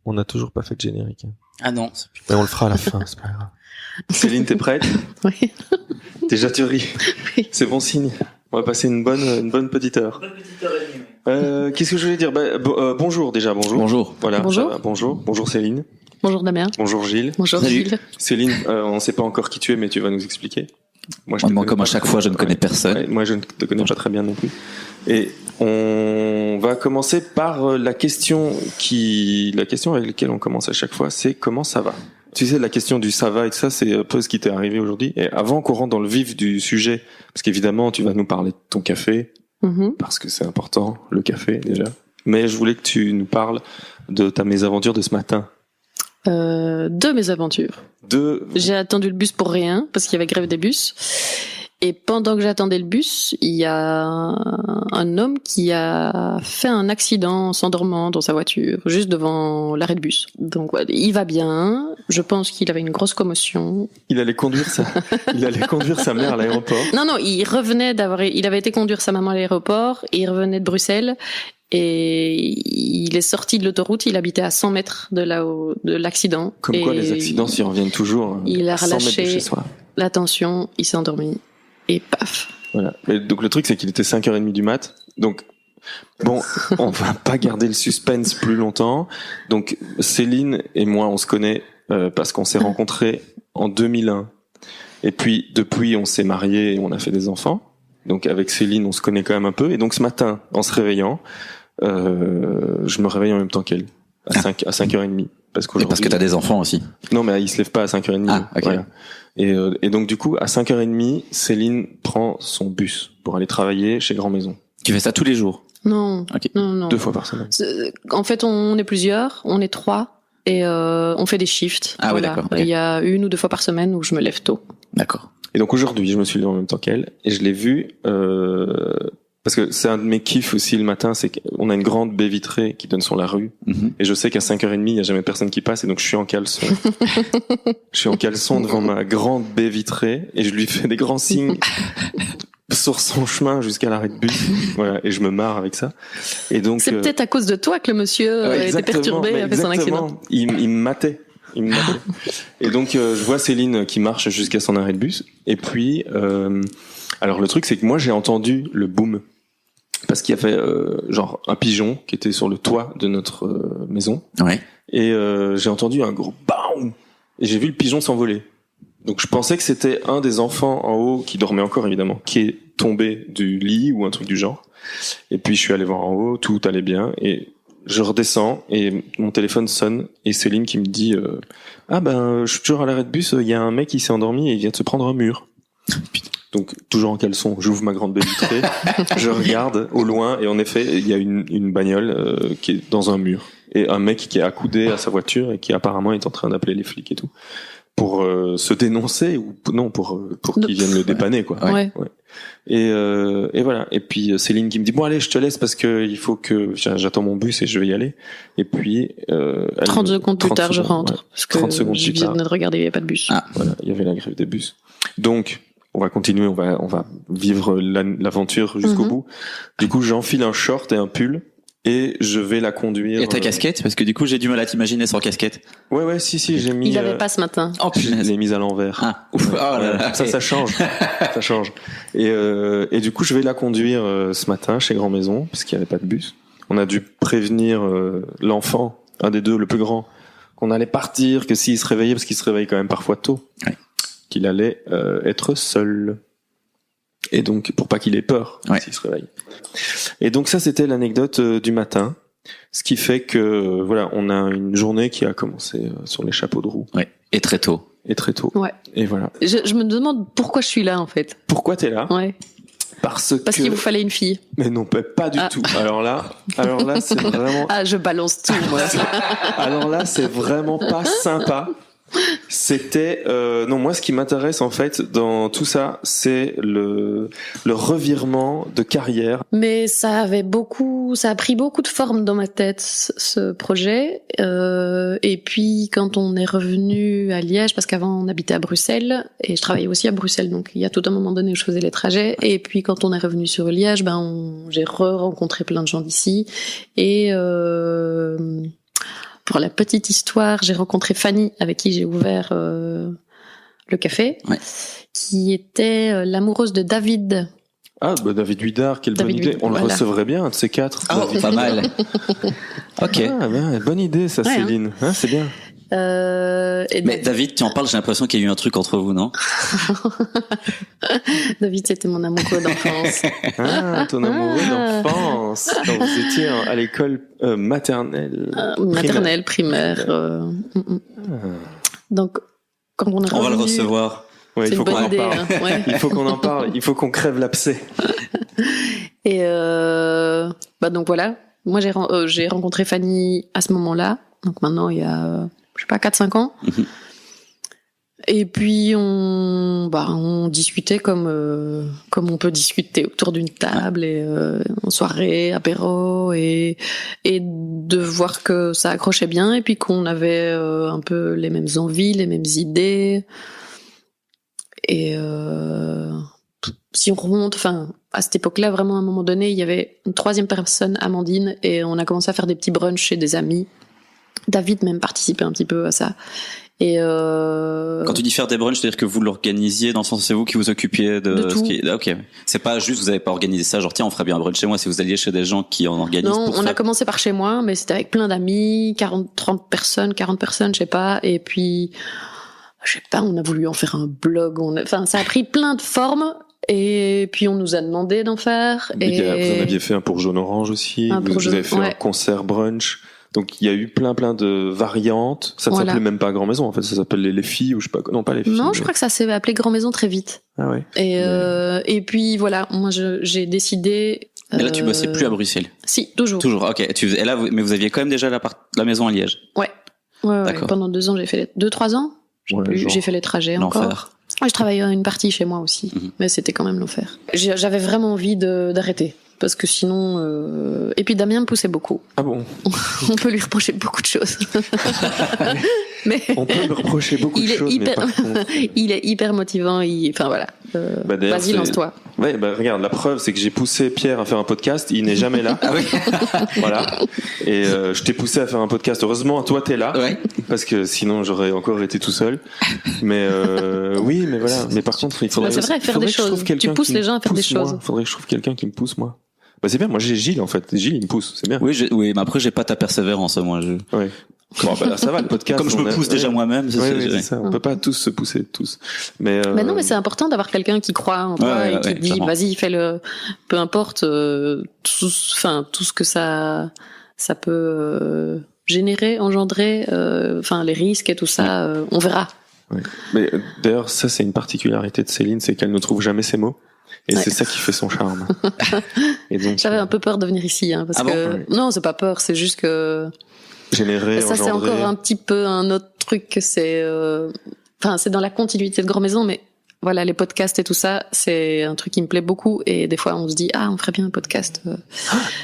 On n'a toujours pas fait de générique. Ah non. Mais on le fera à la fin, c'est pas grave. Céline, t'es prête? Oui. Déjà tu ris. Oui. C'est bon signe. On va passer une bonne petite heure. Qu'est-ce que je voulais dire? Bonjour déjà, bonjour. Bonjour. Voilà, Bonjour. ça va, bonjour. Bonjour Céline. Bonjour Damien. Bonjour Gilles. Bonjour Salut. Gilles. Céline, on ne sait pas encore qui tu es, mais tu vas nous expliquer. Moi, Moi, comme à chaque fois, je ne connais personne. Ouais, moi, je ne te connais pas très bien non plus. Et on va commencer par la question avec laquelle on commence à chaque fois, c'est comment ça va? Tu sais, la question du ça va et tout ça, c'est un peu ce qui t'est arrivé aujourd'hui. Et avant qu'on rentre dans le vif du sujet, parce qu'évidemment, tu vas nous parler de ton café, parce que c'est important, le café, déjà. Mais je voulais que tu nous parles de ta mésaventure de ce matin. De mes aventures. J'ai attendu le bus pour rien, parce qu'il y avait grève des bus. Et pendant que j'attendais le bus, il y a un homme qui a fait un accident en s'endormant dans sa voiture, juste devant l'arrêt de bus. Donc, ouais, il va bien. Je pense qu'il avait une grosse commotion. Il allait conduire sa mère à l'aéroport. Non, il avait été conduire sa maman à l'aéroport, et il revenait de Bruxelles. Et il est sorti de l'autoroute, il habitait à 100 mètres de l'accident. Comme quoi, les accidents s'y reviennent toujours. Il a 100 mètres de relâché chez soi. la tension, il s'est endormi. Et paf. Voilà. Mais donc le truc, c'est qu'il était 5h30 du mat. Donc, bon, on va pas garder le suspense plus longtemps. Donc, Céline et moi, on se connaît parce qu'on s'est rencontrés en 2001. Et puis, depuis, on s'est mariés et on a fait des enfants. Donc, avec Céline, on se connaît quand même un peu. Et donc, ce matin, en se réveillant, je me réveille en même temps qu'elle. À 5h30. Parce que t'as des enfants aussi. Non, mais il se lève pas à 5h30. Ah, ok. Voilà. Et donc, du coup, à 5h30, Céline prend son bus pour aller travailler chez Grand Maison. Tu fais ça tous les jours? Non. Ok. Non. 2 fois par semaine. En fait, on est plusieurs, on est 3. Et on fait des shifts. Ah voilà. oui, d'accord. Okay. Il y a 1 ou 2 fois par semaine où je me lève tôt. D'accord. Et donc aujourd'hui, je me suis levé en même temps qu'elle et je l'ai vue parce que c'est un de mes kiffs aussi le matin, c'est qu'on a une grande baie vitrée qui donne sur la rue et je sais qu'à 5h30, il y a jamais personne qui passe et donc je suis en caleçon. Je suis en caleçon devant ma grande baie vitrée et je lui fais des grands signes sur son chemin jusqu'à l'arrêt de bus. Voilà, et je me marre avec ça. Et donc c'est peut-être à cause de toi que le monsieur était perturbé et a fait son accident. Il me matait. Et donc je vois Céline qui marche jusqu'à son arrêt de bus et puis alors le truc c'est que moi j'ai entendu le boom parce qu'il y avait genre un pigeon qui était sur le toit de notre maison. Ouais. Et j'ai entendu un gros BAM et j'ai vu le pigeon s'envoler. Donc je pensais que c'était un des enfants en haut qui dormait encore évidemment qui est tombé du lit ou un truc du genre. Et puis je suis allé voir en haut, tout allait bien et je redescends et mon téléphone sonne et Céline qui me dit je suis toujours à l'arrêt de bus, il y a un mec qui s'est endormi et il vient de se prendre un mur. Donc toujours en caleçon, j'ouvre ma grande baie vitrée, je regarde au loin et en effet il y a une bagnole qui est dans un mur et un mec qui est accoudé à sa voiture et qui apparemment est en train d'appeler les flics et tout pour se dénoncer ou non pour qu'ils viennent le dépanner quoi. Ouais. Et voilà. Et puis Céline qui me dit bon allez je te laisse parce que il faut que j'attends mon bus et je vais y aller. Et puis 30 secondes plus tard je rentre ouais, parce que 30 secondes je viens de regarder il n'y avait pas de bus. Ah voilà, il y avait la grève des bus. Donc on va continuer, on va vivre l'aventure jusqu'au bout. Du coup j'enfile un short et un pull. Et je vais la conduire. Et ta casquette? Parce que du coup, j'ai du mal à t'imaginer sans casquette. Ouais, si, j'ai mis. Il avait pas ce matin. Oh, je l'ai mise à l'envers. Ah, ouf. Ouais. Oh là là. Ça change. Ça change. Et du coup, je vais la conduire ce matin chez Grand Maison, parce qu'il n'y avait pas de bus. On a dû prévenir l'enfant, un des deux, le plus grand, qu'on allait partir, que s'il se réveillait, parce qu'il se réveille quand même parfois tôt, qu'il allait être seul. Et donc, pour pas qu'il ait peur s'il se réveille. Et donc ça, c'était l'anecdote du matin. Ce qui fait que, voilà, on a une journée qui a commencé sur les chapeaux de roue. Ouais. Et très tôt. Ouais. Et voilà. Je me demande pourquoi je suis là, en fait. Pourquoi t'es là? Ouais. Parce qu'il vous fallait une fille. Mais non, pas du tout. Alors là, c'est vraiment... Ah, je balance tout, moi. Alors là, c'est vraiment pas sympa. C'était non, moi ce qui m'intéresse en fait dans tout ça, c'est le revirement de carrière. Mais ça a pris beaucoup de forme dans ma tête ce projet. Et puis quand on est revenu à Liège, parce qu'avant on habitait à Bruxelles et je travaillais aussi à Bruxelles, donc il y a tout un moment donné où je faisais les trajets. Et puis quand on est revenu sur Liège, j'ai rencontré plein de gens d'ici et pour la petite histoire, j'ai rencontré Fanny, avec qui j'ai ouvert le café, qui était l'amoureuse de David. Ah, bah David Huidard, quelle bonne idée. On le recevrait bien, un de ces quatre. Oh, pas mal. Ok. Ah, ben, bonne idée, ça, Céline. Hein, c'est bien. Mais David, tu en parles, j'ai l'impression qu'il y a eu un truc entre vous, non? David, c'était mon amoureux d'enfance. Ah, ton amoureux d'enfance. Quand vous étiez à l'école maternelle. Maternelle, primaire. Donc, quand on est revenu, on va le recevoir. Ouais, il faut qu'on en parle. Hein, ouais. Il faut qu'on en parle. Il faut qu'on crève l'abcès. Et donc voilà. Moi, j'ai rencontré Fanny à ce moment-là. Donc maintenant, il y a, je sais pas, 4-5 ans. Mm-hmm. Et puis on discutait comme on peut discuter autour d'une table et en soirée, apéro et de voir que ça accrochait bien et puis qu'on avait un peu les mêmes envies, les mêmes idées. Et si on remonte, à cette époque-là, vraiment à un moment donné, il y avait une troisième personne, Amandine, et on a commencé à faire des petits brunchs chez des amis. David même participait un petit peu à ça. Et quand tu dis faire des brunchs, c'est-à-dire que vous l'organisiez dans le sens où c'est vous qui vous occupiez de tout. Ce qui est... Ok. C'est pas juste vous avez pas organisé ça, genre tiens on ferait bien un brunch chez moi, si vous alliez chez des gens qui en organisent. Non, on a commencé par chez moi, mais c'était avec plein d'amis, 40 personnes, je sais pas, et puis je sais pas, on a voulu en faire un blog, ça a pris plein de formes. Et puis on nous a demandé d'en faire. Vous en aviez fait un pour Jaune Orange aussi. Vous avez fait un concert brunch. Donc il y a eu plein de variantes. Ça ne s'appelait même pas Grand Maison en fait. Ça s'appelle les filles ou je sais pas. Non, pas les filles. Non, je crois que ça s'est appelé Grand Maison très vite. Ah ouais. Et puis voilà, moi j'ai décidé. Mais là tu bossais plus à Bruxelles. Si, toujours. Toujours. Ok. Et là, mais vous aviez quand même déjà la maison à Liège. Ouais. Pendant 2 ans, j'ai fait 2-3 ans. J'ai fait les trajets encore. Je travaillais une partie chez moi aussi, mais c'était quand même l'enfer. J'avais vraiment envie d'arrêter. Parce que sinon... Et puis Damien me poussait beaucoup. Ah bon? On peut lui reprocher beaucoup de choses. Mais on peut me reprocher beaucoup de choses, mais par contre... Il est hyper motivant. Enfin voilà. Vas-y, lance-toi. Ouais, regarde, la preuve, c'est que j'ai poussé Pierre à faire un podcast. Il n'est jamais là. Ah oui. Voilà. Et je t'ai poussé à faire un podcast. Heureusement, toi, t'es là. Ouais. Parce que sinon, j'aurais encore été tout seul. Mais oui, mais voilà. Mais par contre, il faudrait... C'est vrai, faire des choses. Tu pousses les gens à faire des choses. Il faudrait que je trouve quelqu'un qui me pousse, moi. C'est bien, moi j'ai Gilles en fait. Gilles il me pousse, c'est bien. Oui, mais après j'ai pas ta persévérance, moi. Ouais. Bon, là, ça va, le podcast. Comme je me pousse déjà moi-même. C'est ça. On peut pas tous se pousser tous. Mais non, mais c'est important d'avoir quelqu'un qui croit en toi et qui dit, clairement. Vas-y, fais-le. Peu importe, tout ce que ça peut générer, engendrer, les risques et tout ça, on verra. Ouais. Mais d'ailleurs, ça c'est une particularité de Céline, c'est qu'elle ne trouve jamais ses mots. Et c'est ça qui fait son charme. Et donc, j'avais un peu peur de venir ici, parce que non, c'est pas peur, c'est juste que générer, ça c'est encore un petit peu un autre truc que c'est dans la continuité de Grand Maison, mais voilà, les podcasts et tout ça, c'est un truc qui me plaît beaucoup et des fois on se dit on ferait bien un podcast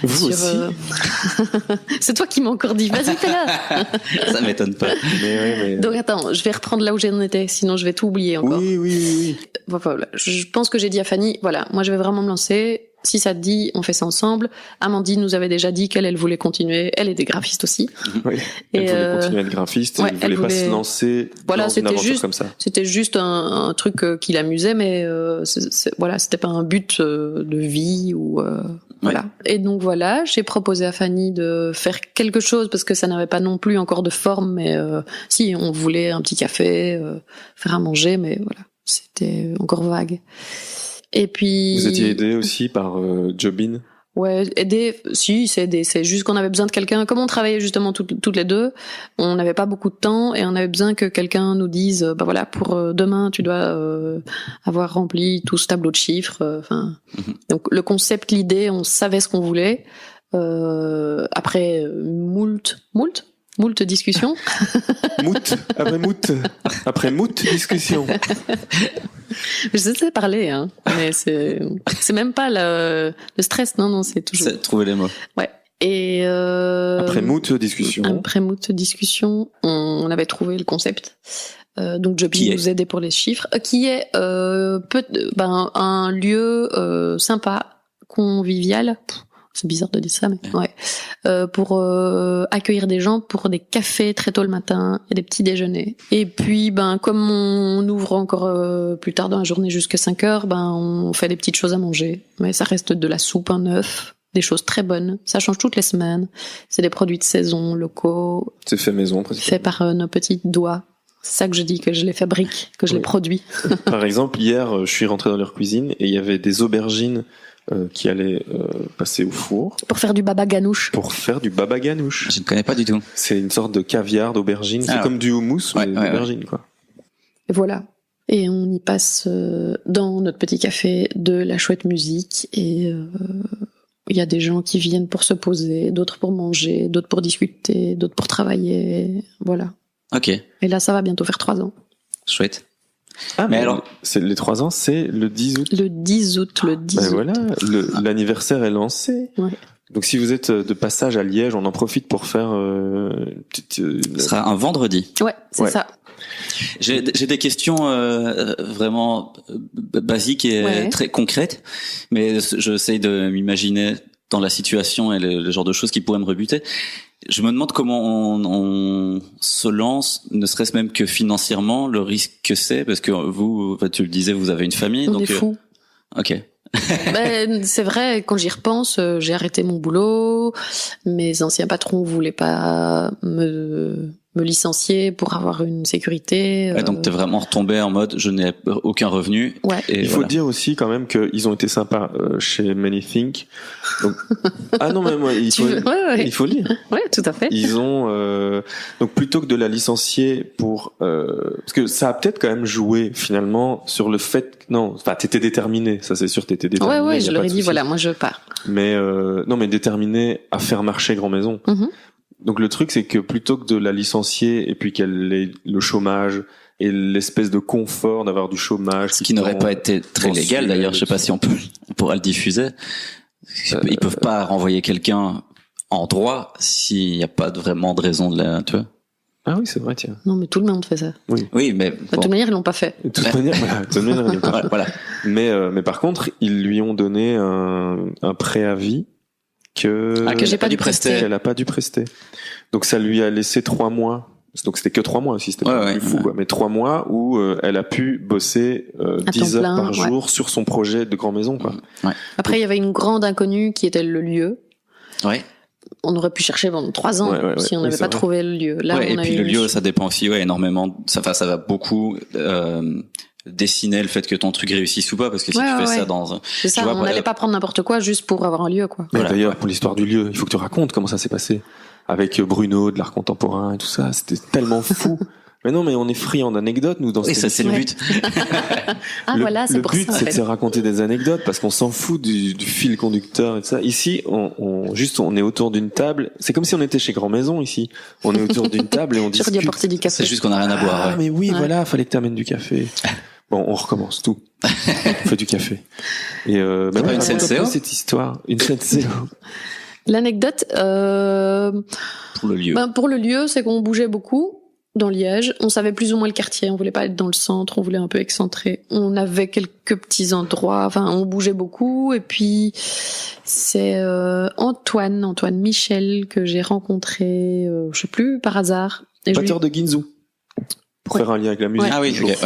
vous aussi c'est toi qui m'as encore dit vas-y t'es là. Ça m'étonne pas. Mais... Donc attends, je vais reprendre là où j'en étais, sinon je vais tout oublier encore. Oui. Voilà, je pense que j'ai dit à Fanny, voilà, moi je vais vraiment me lancer. Si ça te dit, on fait ça ensemble. Amandine nous avait déjà dit qu'elle voulait continuer. Elle était graphiste aussi. Oui. Elle voulait continuer à être graphiste. Elle voulait pas se lancer dans une aventure comme ça. C'était juste un truc qui l'amusait, mais c'était pas un but de vie ou voilà. Et donc voilà, j'ai proposé à Fanny de faire quelque chose parce que ça n'avait pas non plus encore de forme, mais si on voulait un petit café, faire à manger, mais voilà, c'était encore vague. Et puis... Vous étiez aidé aussi par Jobin? Ouais, aider, si, c'est aider. C'est juste qu'on avait besoin de quelqu'un. Comme on travaillait justement toutes les deux, on n'avait pas beaucoup de temps et on avait besoin que quelqu'un nous dise, voilà, pour demain, tu dois avoir rempli tout ce tableau de chiffres. Donc le concept, l'idée, on savait ce qu'on voulait. Après moult discussions. Après moult discussions. Je sais parler, mais c'est même pas le stress, non, c'est toujours. C'est trouver les mots. Ouais. Et après moult discussions, on avait trouvé le concept. Donc Jobin nous aidait pour les chiffres, qui est un lieu sympa, convivial. C'est bizarre de dire ça, mais ouais. Pour accueillir des gens pour des cafés très tôt le matin et des petits déjeuners. Et puis, comme on ouvre encore plus tard dans la journée jusqu'à 5 heures, on fait des petites choses à manger. Mais ça reste de la soupe, un œuf, des choses très bonnes. Ça change toutes les semaines. C'est des produits de saison, locaux. C'est fait maison, fait par nos petits doigts. C'est ça que je dis, que je les fabrique, que je les produis. Par exemple, hier, je suis rentré dans leur cuisine et il y avait des aubergines qui allaient passer au four. Pour faire du baba ganoush. Pour faire du baba ganoush. Je ne connais pas du tout. C'est une sorte de caviar d'aubergine. C'est comme du houmous, mais d'aubergine, quoi. Et voilà. Et on y passe dans notre petit café de la chouette musique et il y a des gens qui viennent pour se poser, d'autres pour manger, d'autres pour discuter, d'autres pour travailler. Voilà. Ok. Et là, ça va bientôt faire 3 ans. Chouette. Ah, mais alors, les 3 ans, c'est le 10 août. Le 10 août, le 10 août. Voilà, l'anniversaire est lancé. Ouais. Donc si vous êtes de passage à Liège, on en profite pour faire une petite... Ce sera un vendredi. Ouais, c'est ça. J'ai des questions vraiment basiques et très concrètes, mais j'essaye de m'imaginer dans la situation et le genre de choses qui pourraient me rebuter. Je me demande comment on se lance, ne serait-ce même que financièrement, le risque que c'est, parce que vous, tu le disais, vous avez une famille. On donc est fous. Ok. C'est vrai, quand j'y repense, j'ai arrêté mon boulot, mes anciens patrons voulaient pas me licencier pour avoir une sécurité. Ouais, donc t'es vraiment retombé en mode je n'ai aucun revenu. Ouais. Et il faut dire aussi quand même qu'ils ont été sympas chez Manythink. Donc... ah non mais moi, il faut le dire. Ouais, tout à fait. Ils ont donc plutôt que de la licencier pour parce que ça a peut-être quand même joué finalement sur le fait t'étais déterminé, ça c'est sûr, t'étais déterminé. Ouais, je leur ai dit voilà, moi je pars. Mais mais déterminé à faire marcher Grand Maison. Mm-hmm. Donc le truc c'est que plutôt que de la licencier et puis qu'elle ait le chômage et l'espèce de confort d'avoir du chômage, ce qui n'aurait pas été très légal d'ailleurs, je sais pas si on pourra le diffuser. Ils peuvent pas renvoyer quelqu'un en droit s'il n'y a pas vraiment de raison de la, tu vois. Ah oui, c'est vrai, tiens. Non, mais tout le monde fait ça. Oui, mais de toute manière, ils l'ont pas fait. De toute manière, ils l'ont pas fait. Voilà. Mais par contre, ils lui ont donné un préavis que j'ai pas dû prester. Elle a pas dû prester. Donc ça lui a laissé 3 mois. Donc c'était que 3 mois aussi, c'était pas plus fou, quoi. Mais 3 mois où elle a pu bosser 10 heures par jour sur son projet de Grand Maison, quoi. Ouais. Après, il y avait une grande inconnue qui était le lieu. Ouais. On aurait pu chercher pendant 3 ans si on n'avait pas trouvé le lieu. Là, et puis le lieu, ça dépend aussi, énormément. Ça va beaucoup dessiner le fait que ton truc réussisse ou pas, parce que si tu fais ça dans c'est ça, on n'allait pas prendre n'importe quoi juste pour avoir un lieu, quoi. Mais d'ailleurs, pour l'histoire du lieu, il faut que tu racontes comment ça s'est passé avec Bruno de l'art contemporain et tout ça. C'était tellement fou. Mais non, mais on est friand d'anecdotes, nous, dans cette ça, c'est le but. Voilà, c'est pour ça. Le but, c'est de se raconter des anecdotes, parce qu'on s'en fout du fil conducteur et tout ça. Ici, on est autour d'une table. C'est comme si on était chez Grand Maison, ici. On est autour d'une table et on discute. J'aurais dû apporter du café. C'est juste qu'on a rien à boire. Ah, mais oui, voilà, fallait que t'amènes du café. Bon, on recommence tout. On fait du café. Et, pas une scène cette histoire. Une scène CO. L'anecdote, pour le lieu. Pour le lieu, c'est qu'on bougeait beaucoup dans Liège. On savait plus ou moins le quartier. On voulait pas être dans le centre. On voulait un peu excentrer. On avait quelques petits endroits. Enfin, on bougeait beaucoup. Et puis, c'est Antoine Michel que j'ai rencontré, je sais plus, par hasard. Batteur de Ginzu. Pour faire un lien avec la musique. Ouais. Ah oui, okay,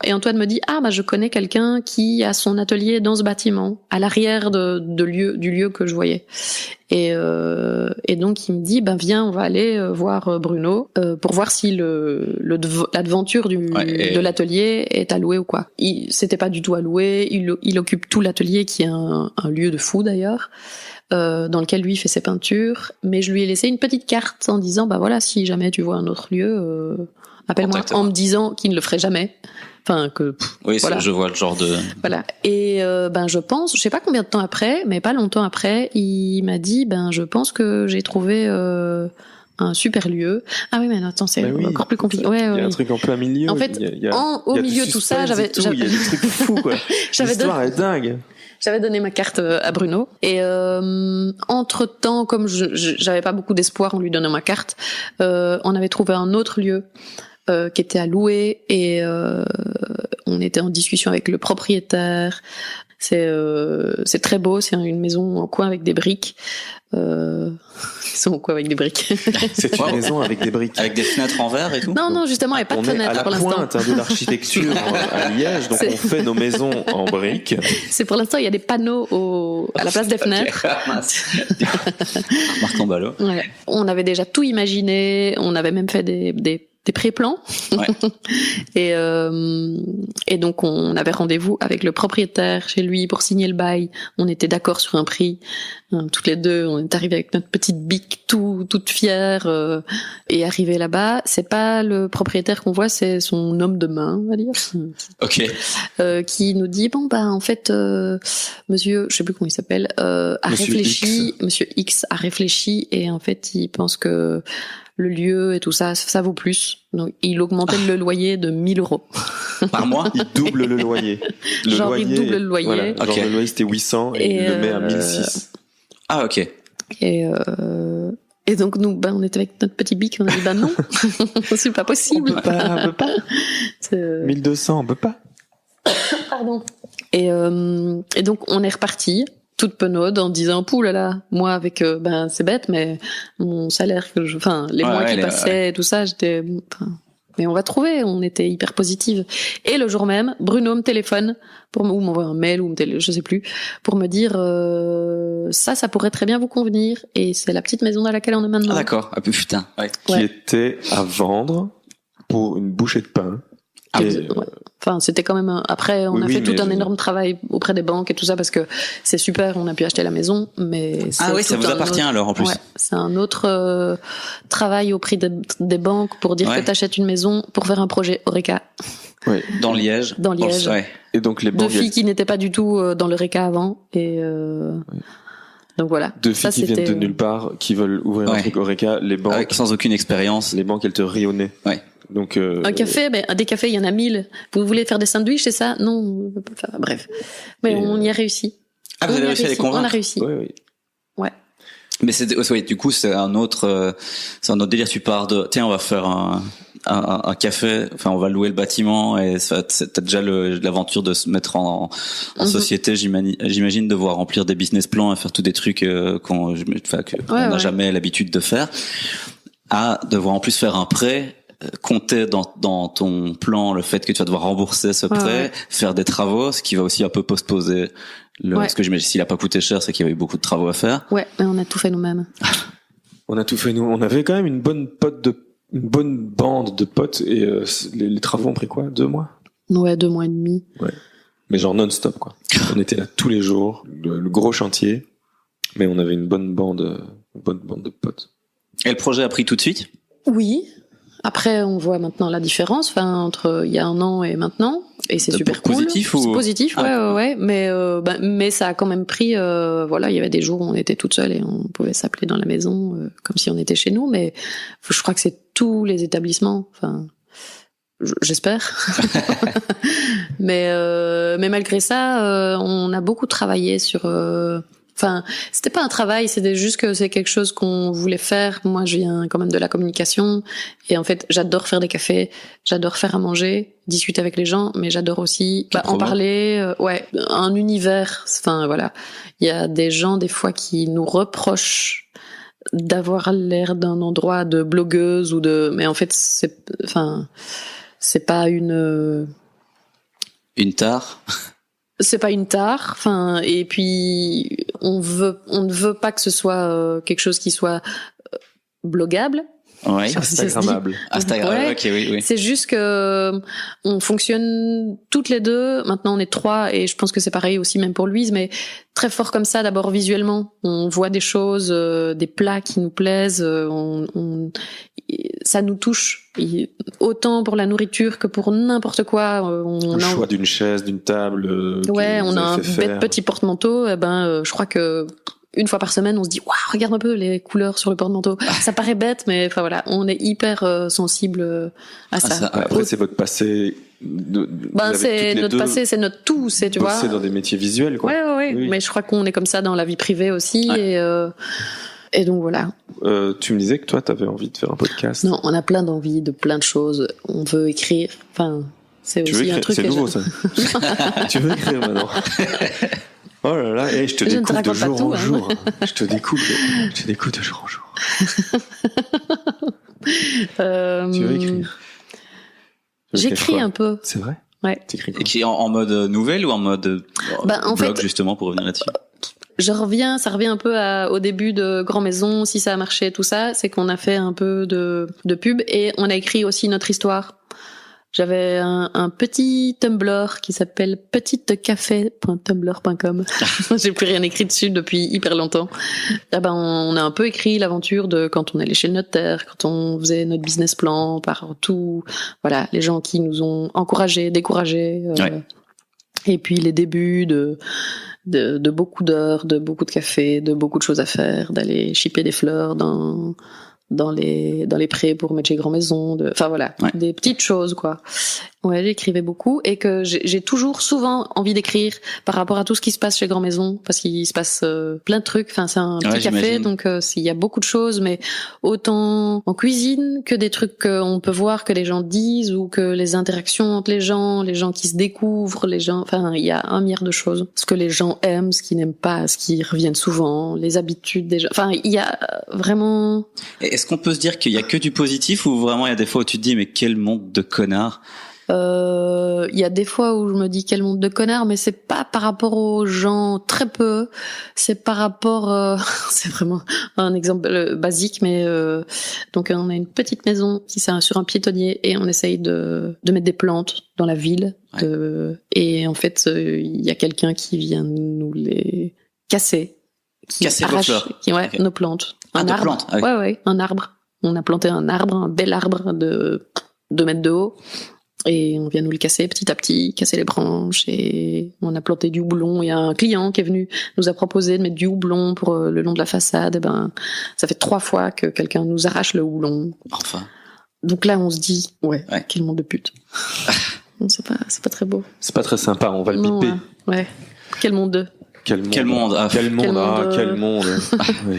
Et Antoine me dit je connais quelqu'un qui a son atelier dans ce bâtiment, à l'arrière du lieu que je voyais. Et donc il me dit viens, on va aller voir Bruno pour voir si l'aventure de l'atelier est allouée ou quoi. C'était pas du tout alloué. Il occupe tout l'atelier qui est un lieu de fou d'ailleurs. Dans lequel lui fait ses peintures, mais je lui ai laissé une petite carte en disant voilà, si jamais tu vois un autre lieu, appelle-moi, en me disant qu'il ne le ferait jamais. Enfin que voilà. Je vois le genre de voilà. Et je pense, je sais pas combien de temps après, mais pas longtemps après, il m'a dit je pense que j'ai trouvé un super lieu. Ah oui, mais attends, c'est encore plus compliqué. Il y a un truc en plein milieu. En fait, au milieu de tout ça, il y a des trucs fous, quoi. L'histoire est dingue. J'avais donné ma carte à Bruno et entre-temps, comme j'avais pas beaucoup d'espoir en lui donnant ma carte, on avait trouvé un autre lieu qui était à louer et on était en discussion avec le propriétaire C'est très beau, c'est une maison en coin avec des briques. Ils sont en coin avec des briques. C'est une maison avec des briques. Avec des fenêtres en verre et tout? Non, justement, il n'y a pas de fenêtre pour l'instant. On est à la pointe de l'architecture à Liège, donc on fait nos maisons en briques. C'est pour l'instant, il y a des panneaux à la place des fenêtres. Marc Tambalo. Ouais. On avait déjà tout imaginé, on avait même fait des pré-plans. Ouais. Et donc on avait rendez-vous avec le propriétaire chez lui pour signer le bail. On était d'accord sur un prix. Toutes les deux, on est arrivé avec notre petite bique toute fière et arrivé là-bas, c'est pas le propriétaire qu'on voit, c'est son homme de main, on va dire. OK. Qui nous dit en fait monsieur, je sais plus comment il s'appelle, a réfléchi, monsieur X a réfléchi et en fait, il pense que le lieu et tout ça vaut plus. Donc, il augmentait le loyer de 1 000 euros. Par mois? Il double le loyer. Il double le loyer. Voilà, genre le loyer c'était 800 et il le met à 1006. Ah, ok. Et donc, nous, on était avec notre petit bic, on a dit, non, c'est pas possible. On peut pas. 1200, on peut pas. Pardon. Et donc, on est reparti. Toute penaude en disant là, moi avec c'est bête mais mon salaire les mois qui passaient et tout ça, mais on va trouver, on était hyper positive. Et le jour même, Bruno me téléphone ou m'envoie un mail je sais plus, pour me dire ça pourrait très bien vous convenir et c'est la petite maison dans laquelle on est maintenant. Ah d'accord, ah putain. Ouais. Qui était à vendre pour une bouchée de pain. Enfin, c'était quand même après on a fait tout un énorme travail auprès des banques et tout ça parce que c'est super, on a pu acheter la maison, mais ça vous appartient alors en plus. Ouais, c'est un autre travail auprès des banques pour dire que t'achètes une maison pour faire un projet Horeca. Oui. Dans Liège. Dans Liège. Ouais. Et donc les banques. Deux filles qui n'étaient pas du tout dans l'Horeca avant et. Donc voilà. Deux filles qui viennent de nulle part, qui veulent ouvrir un truc Horeca, les banques. Sans aucune expérience. Les banques, elles te rient au nez. Ouais. Donc un café, des cafés, il y en a 1000. Vous voulez faire des sandwichs, c'est ça? Non, bref. Mais on y a réussi. Ah, vous avez réussi à les convaincre? On a réussi. Oui. Ouais. Mais du coup, c'est un autre délire. Tu pars de, tiens, on va faire un café, enfin, on va louer le bâtiment et t'as déjà l'aventure de se mettre en société, j'imagine, devoir remplir des business plans et faire tous des trucs qu'on n'a jamais l'habitude de faire, à devoir en plus faire un prêt. Compter dans ton plan le fait que tu vas devoir rembourser ce prêt, faire des travaux, ce qui va aussi un peu postposer parce que j'imagine s'il a pas coûté cher, c'est qu'il y avait beaucoup de travaux à faire. Ouais, mais on a tout fait nous-mêmes. On a tout fait nous. On avait quand même une bonne bande de potes et les travaux ont pris quoi? 2 mois? Ouais, 2 mois et demi. Ouais. Mais genre non-stop quoi. On était là tous les jours, le gros chantier, mais on avait une bonne bande de potes. Et le projet a pris tout de suite? Oui. Après, on voit maintenant la différence, entre il y a 1 an et maintenant, et c'est super cool. Positif ou? C'est positif, ouais. Mais ça a quand même pris, il y avait des jours où on était toute seule et on pouvait s'appeler dans la maison, comme si on était chez nous, mais je crois que c'est tous les établissements, j'espère. mais malgré ça, on a beaucoup travaillé sur, c'était pas un travail, c'était juste que c'est quelque chose qu'on voulait faire. Moi, je viens quand même de la communication. Et en fait, j'adore faire des cafés, j'adore faire à manger, discuter avec les gens, mais j'adore aussi en parler. Un univers. Voilà. Il y a des gens, des fois, qui nous reprochent d'avoir l'air d'un endroit de blogueuse mais en fait, c'est pas une tare. C'est pas une tare, et puis on ne veut pas que ce soit quelque chose qui soit bloguable. Ouais. Instagrammable. Ouais. Ok, oui. C'est juste que on fonctionne toutes les deux. Maintenant, on est 3 et je pense que c'est pareil aussi même pour Louise, mais très fort comme ça. D'abord visuellement, on voit des choses, des plats qui nous plaisent. Ça nous touche. Autant pour la nourriture que pour n'importe quoi. Le choix d'une chaise, d'une table. On a un bête petit porte-manteau. Je crois que 1 fois par semaine, on se dit waouh, regarde un peu les couleurs sur le porte-manteau. Ça paraît bête, mais on est hyper sensible à ça. Après, c'est votre passé. C'est notre passé, c'est notre tout, tu vois. C'est dans des métiers visuels, quoi. Ouais. Oui. Mais je crois qu'on est comme ça dans la vie privée aussi, et donc voilà. Tu me disais que toi, t'avais envie de faire un podcast. Non, on a plein d'envies de plein de choses. On veut écrire. c'est aussi un truc. C'est nouveau ça. Tu veux écrire maintenant? Oh là là, et je te découvre de jour en jour. Je te découvre de jour en jour. Tu veux écrire? J'écris un peu. C'est vrai? Ouais. Écrit en mode nouvelle ou en mode en blog, fait, justement, pour revenir là-dessus? ça revient un peu au début de Grand Maison, si ça a marché, tout ça, c'est qu'on a fait un peu de pub et on a écrit aussi notre histoire. J'avais un petit Tumblr qui s'appelle petitecafé.tumblr.com. J'ai plus rien écrit dessus depuis hyper longtemps. On a un peu écrit l'aventure de quand on allait chez le notaire, quand on faisait notre business plan, par tout, voilà, les gens qui nous ont encouragés, découragés, et puis les débuts de beaucoup d'heures, de beaucoup de café, de beaucoup de choses à faire, d'aller chipper des fleurs dans les prés pour mettre chez Grand Maison, enfin voilà, des petites choses quoi. Ouais, j'écrivais beaucoup et que j'ai toujours souvent envie d'écrire par rapport à tout ce qui se passe chez Grand Maison parce qu'il se passe plein de trucs. Enfin, c'est un petit café, donc il y a beaucoup de choses, mais autant en cuisine que des trucs qu'on peut voir, que les gens disent ou que les interactions entre les gens qui se découvrent, les gens. Enfin, il y a un milliard de choses. Ce que les gens aiment, ce qu'ils n'aiment pas, ce qui reviennent souvent, les habitudes des gens. Enfin, il y a vraiment. Est-ce qu'on peut se dire qu'il y a que du positif ou vraiment il y a des fois où tu te dis mais quel monde de connards? Il y a des fois où je me dis quel monde de connards, mais c'est pas par rapport aux gens, très peu. C'est par rapport, c'est vraiment un exemple basique, mais donc on a une petite maison qui est sur un piétonnier et on essaye de mettre des plantes dans la ville. Et en fait, il y a quelqu'un qui vient nous les casser, casser vos fleurs. Nos plantes. Un arbre. Plantes, ouais, un arbre. On a planté un arbre, un bel arbre de 2 mètres de haut. Et on vient nous le casser petit à petit, casser les branches, et on a planté du houblon. Il y a un client qui est venu nous a proposé de mettre du houblon pour le long de la façade. Et ça fait 3 fois que quelqu'un nous arrache le houblon. Enfin. Donc là, on se dit, quel monde de pute. c'est pas très beau. C'est pas très sympa, on va le biper. Ouais. Quel monde de. Quel monde. Oui.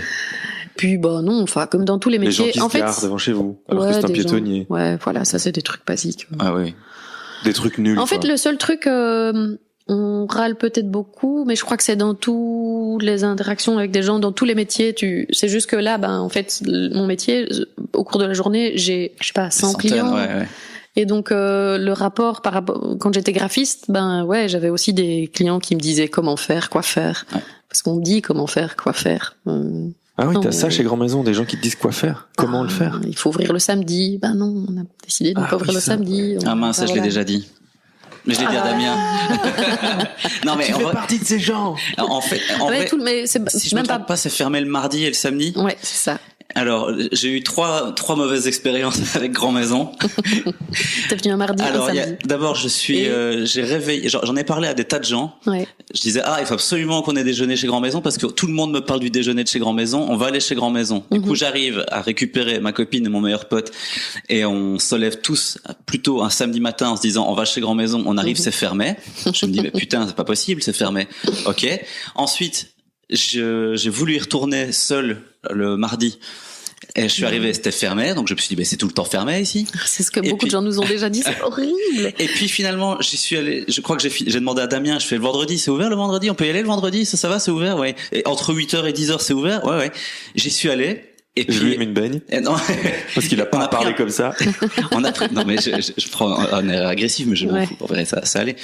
Puis non, enfin comme dans tous les métiers. Les gens qui se garent devant chez vous, alors que c'est un piétonnier. Ouais, voilà, ça c'est des trucs basiques. Ah oui. Des trucs nuls. En fait, le seul truc, on râle peut-être beaucoup, mais je crois que c'est dans toutes les interactions avec des gens, dans tous les métiers. C'est juste que là, en fait, mon métier, au cours de la journée, j'ai, je sais pas, 100 clients. Ouais. Et donc le rapport par rapport quand j'étais graphiste, j'avais aussi des clients qui me disaient comment faire, quoi faire, parce qu'on me dit comment faire, quoi faire. Ah oui, t'as ça chez Grand Maison, des gens qui te disent quoi faire, comment le faire. Il faut ouvrir le samedi. Non, on a décidé de ne pas ouvrir le samedi. Ah mince, ça je l'ai déjà dit. Mais je l'ai dit à Damien. Non mais tu fais partie de ces gens. En fait, si je me trompe pas, c'est fermé le mardi et le samedi. Ouais, c'est ça. Alors, j'ai eu trois mauvaises expériences avec Grand Maison. T'es venu un mardi, un samedi. D'abord, j'ai réveillé, j'en ai parlé à des tas de gens. Ouais. Je disais, il faut absolument qu'on ait déjeuner chez Grand Maison parce que tout le monde me parle du déjeuner de chez Grand Maison. On va aller chez Grand Maison. Du coup, j'arrive à récupérer ma copine et mon meilleur pote et on se lève tous plutôt un samedi matin en se disant, on va chez Grand Maison. On arrive, c'est fermé. Je me dis, mais putain, c'est pas possible, c'est fermé. Ok. Ensuite, j'ai voulu y retourner seul le mardi. Et je suis arrivé, c'était fermé, donc je me suis dit, c'est tout le temps fermé ici. C'est ce que beaucoup de gens nous ont déjà dit, c'est horrible. Et puis finalement, j'y suis allé, je crois que j'ai demandé à Damien, je fais le vendredi, c'est ouvert le vendredi, on peut y aller le vendredi, ça va, c'est ouvert, ouais. Et entre 8h et 10h, c'est ouvert, ouais. J'y suis allé. Et puis, je lui ai mis une baigne. Non. Parce qu'il a pas parlé comme ça. Non, mais je prends un air agressif, mais je m'en fous, pour vrai, ça allait.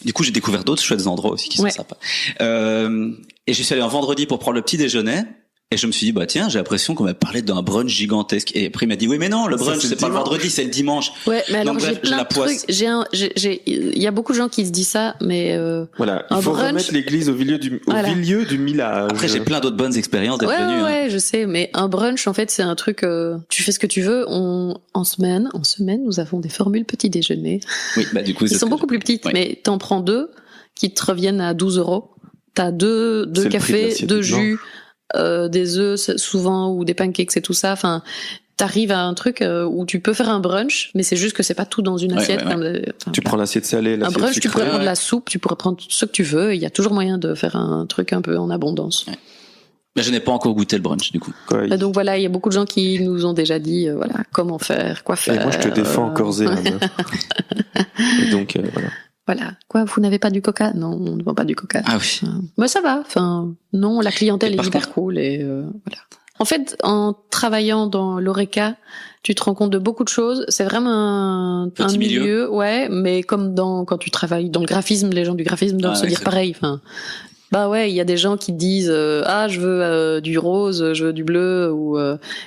Du coup, j'ai découvert d'autres chouettes endroits aussi qui sont sympas. Et je suis allé un vendredi pour prendre le petit déjeuner. Et je me suis dit, tiens, j'ai l'impression qu'on m'a parlé d'un brunch gigantesque. Et après, il m'a dit, oui, mais non, le brunch, c'est pas le vendredi, c'est le dimanche. Ouais, mais alors, j'ai plein de trucs. Il y a beaucoup de gens qui se disent ça, mais, voilà. Il faut remettre l'église au milieu du village. Après, j'ai plein d'autres bonnes expériences d'être venu. Ouais, je sais, mais un brunch, en fait, c'est un truc, tu fais ce que tu veux. En semaine, nous avons des formules petit déjeuner. Oui, du coup, ils sont beaucoup plus petites, mais t'en prends 2 qui te reviennent à 12 €. T'as deux cafés, 2 jus. Des œufs souvent ou des pancakes et tout ça, enfin t'arrives à un truc où tu peux faire un brunch, mais c'est juste que c'est pas tout dans une assiette. Tu prends l'assiette salée, l'assiette sucrée. Un brunch, tu pourrais prendre la soupe, tu pourrais prendre ce que tu veux, il y a toujours moyen de faire un truc un peu en abondance. Mais je n'ai pas encore goûté le brunch, du coup. Donc voilà, il y a beaucoup de gens qui nous ont déjà dit, voilà, comment faire, quoi faire. Et moi, je te défends corps et âme. Et donc, voilà. Voilà. Quoi, vous n'avez pas du coca? Non, on ne vend pas du coca. Ah oui. Mais ça va. Enfin, non, la clientèle est hyper cool et voilà. En fait, en travaillant dans l'Horeca, tu te rends compte de beaucoup de choses. C'est vraiment un milieu, ouais, mais comme quand tu travailles dans le graphisme, les gens du graphisme doivent se dire pareil. Enfin, bah ouais, il y a des gens qui disent je veux du rose, je veux du bleu, ou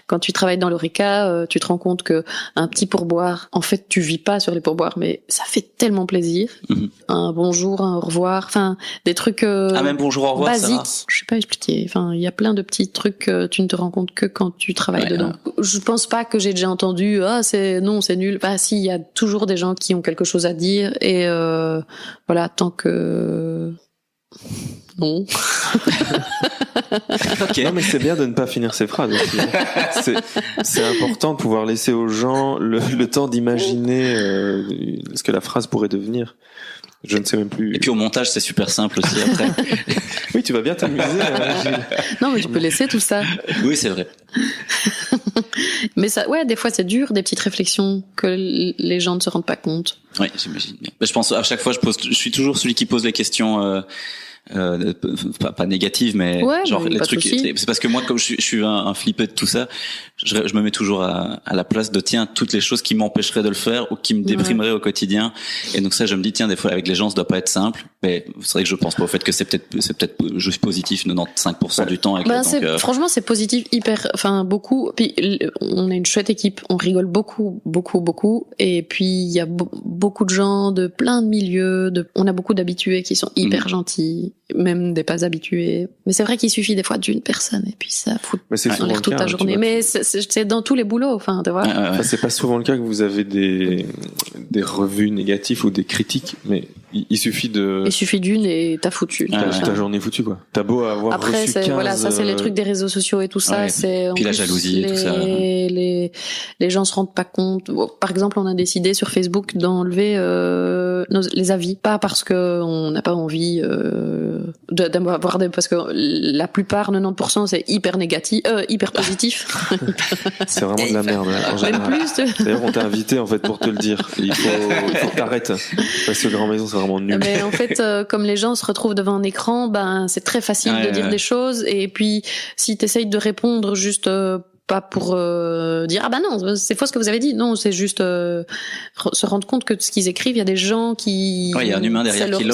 quand tu travailles dans l'Horeca, tu te rends compte que un petit pourboire, en fait, tu vis pas sur les pourboires, mais ça fait tellement plaisir. Mm-hmm. Un bonjour, un au revoir, enfin des trucs même bonjour au revoir, basiques. Je sais pas expliquer. Enfin, il y a plein de petits trucs que tu ne te rends compte que quand tu travailles dedans. Je pense pas que j'ai déjà entendu c'est nul. Bah si, il y a toujours des gens qui ont quelque chose à dire et voilà, tant que non. Okay. Non mais c'est bien de ne pas finir ses phrases aussi. C'est important de pouvoir laisser aux gens le temps d'imaginer ce que la phrase pourrait devenir. Je ne sais même plus. Et puis au montage, c'est super simple aussi après. Oui, tu vas bien t'amuser. Non, mais tu peux laisser tout ça. Oui, c'est vrai. Mais ça, ouais, des fois c'est dur, des petites réflexions que les gens ne se rendent pas compte. Oui, j'imagine. Mais je pense à chaque fois, je suis toujours celui qui pose les questions. Pas négative, mais genre les trucs. C'est parce que moi, comme je suis un flippé de tout ça, je me mets toujours à la place de toutes les choses qui m'empêcheraient de le faire ou qui me déprimeraient au quotidien. Et donc ça, je me dis des fois avec les gens, ça doit pas être simple. Mais c'est vrai que je pense pas au fait que c'est peut-être juste positif 95% du temps. Franchement, c'est positif beaucoup. Puis on est une chouette équipe, on rigole beaucoup. Et puis il y a beaucoup de gens de plein de milieux. On a beaucoup d'habitués qui sont hyper gentils. Même des pas habitués. Mais c'est vrai qu'il suffit des fois d'une personne et puis ça fout en l'air toute la journée. Mais c'est dans tous les boulots, enfin, tu vois. C'est pas souvent le cas que vous avez des revues négatives ou des critiques, mais il suffit d'une et t'as foutu. Ta journée est foutue, quoi. T'as beau avoir reçu 15... Voilà, ça c'est les trucs des réseaux sociaux et tout ça. Puis la jalousie et tout ça. Les gens se rendent pas compte. Par exemple, on a décidé sur Facebook d'enlever les avis. Pas parce que on n'a pas envie d'avoir parce que la plupart, 90%, c'est hyper négatif, hyper positif. C'est vraiment de la merde. En général. Même plus. D'ailleurs, on t'a invité en fait pour te le dire. Il faut que t'arrêtes parce que Grand Maison, c'est vraiment nul. Mais en fait, comme les gens se retrouvent devant un écran, c'est très facile de dire des choses. Et puis, si t'essayes de répondre juste pas pour dire non, c'est faux ce que vous avez dit. Non, c'est juste se rendre compte que ce qu'ils écrivent, il y a des gens qui il y a un humain derrière qui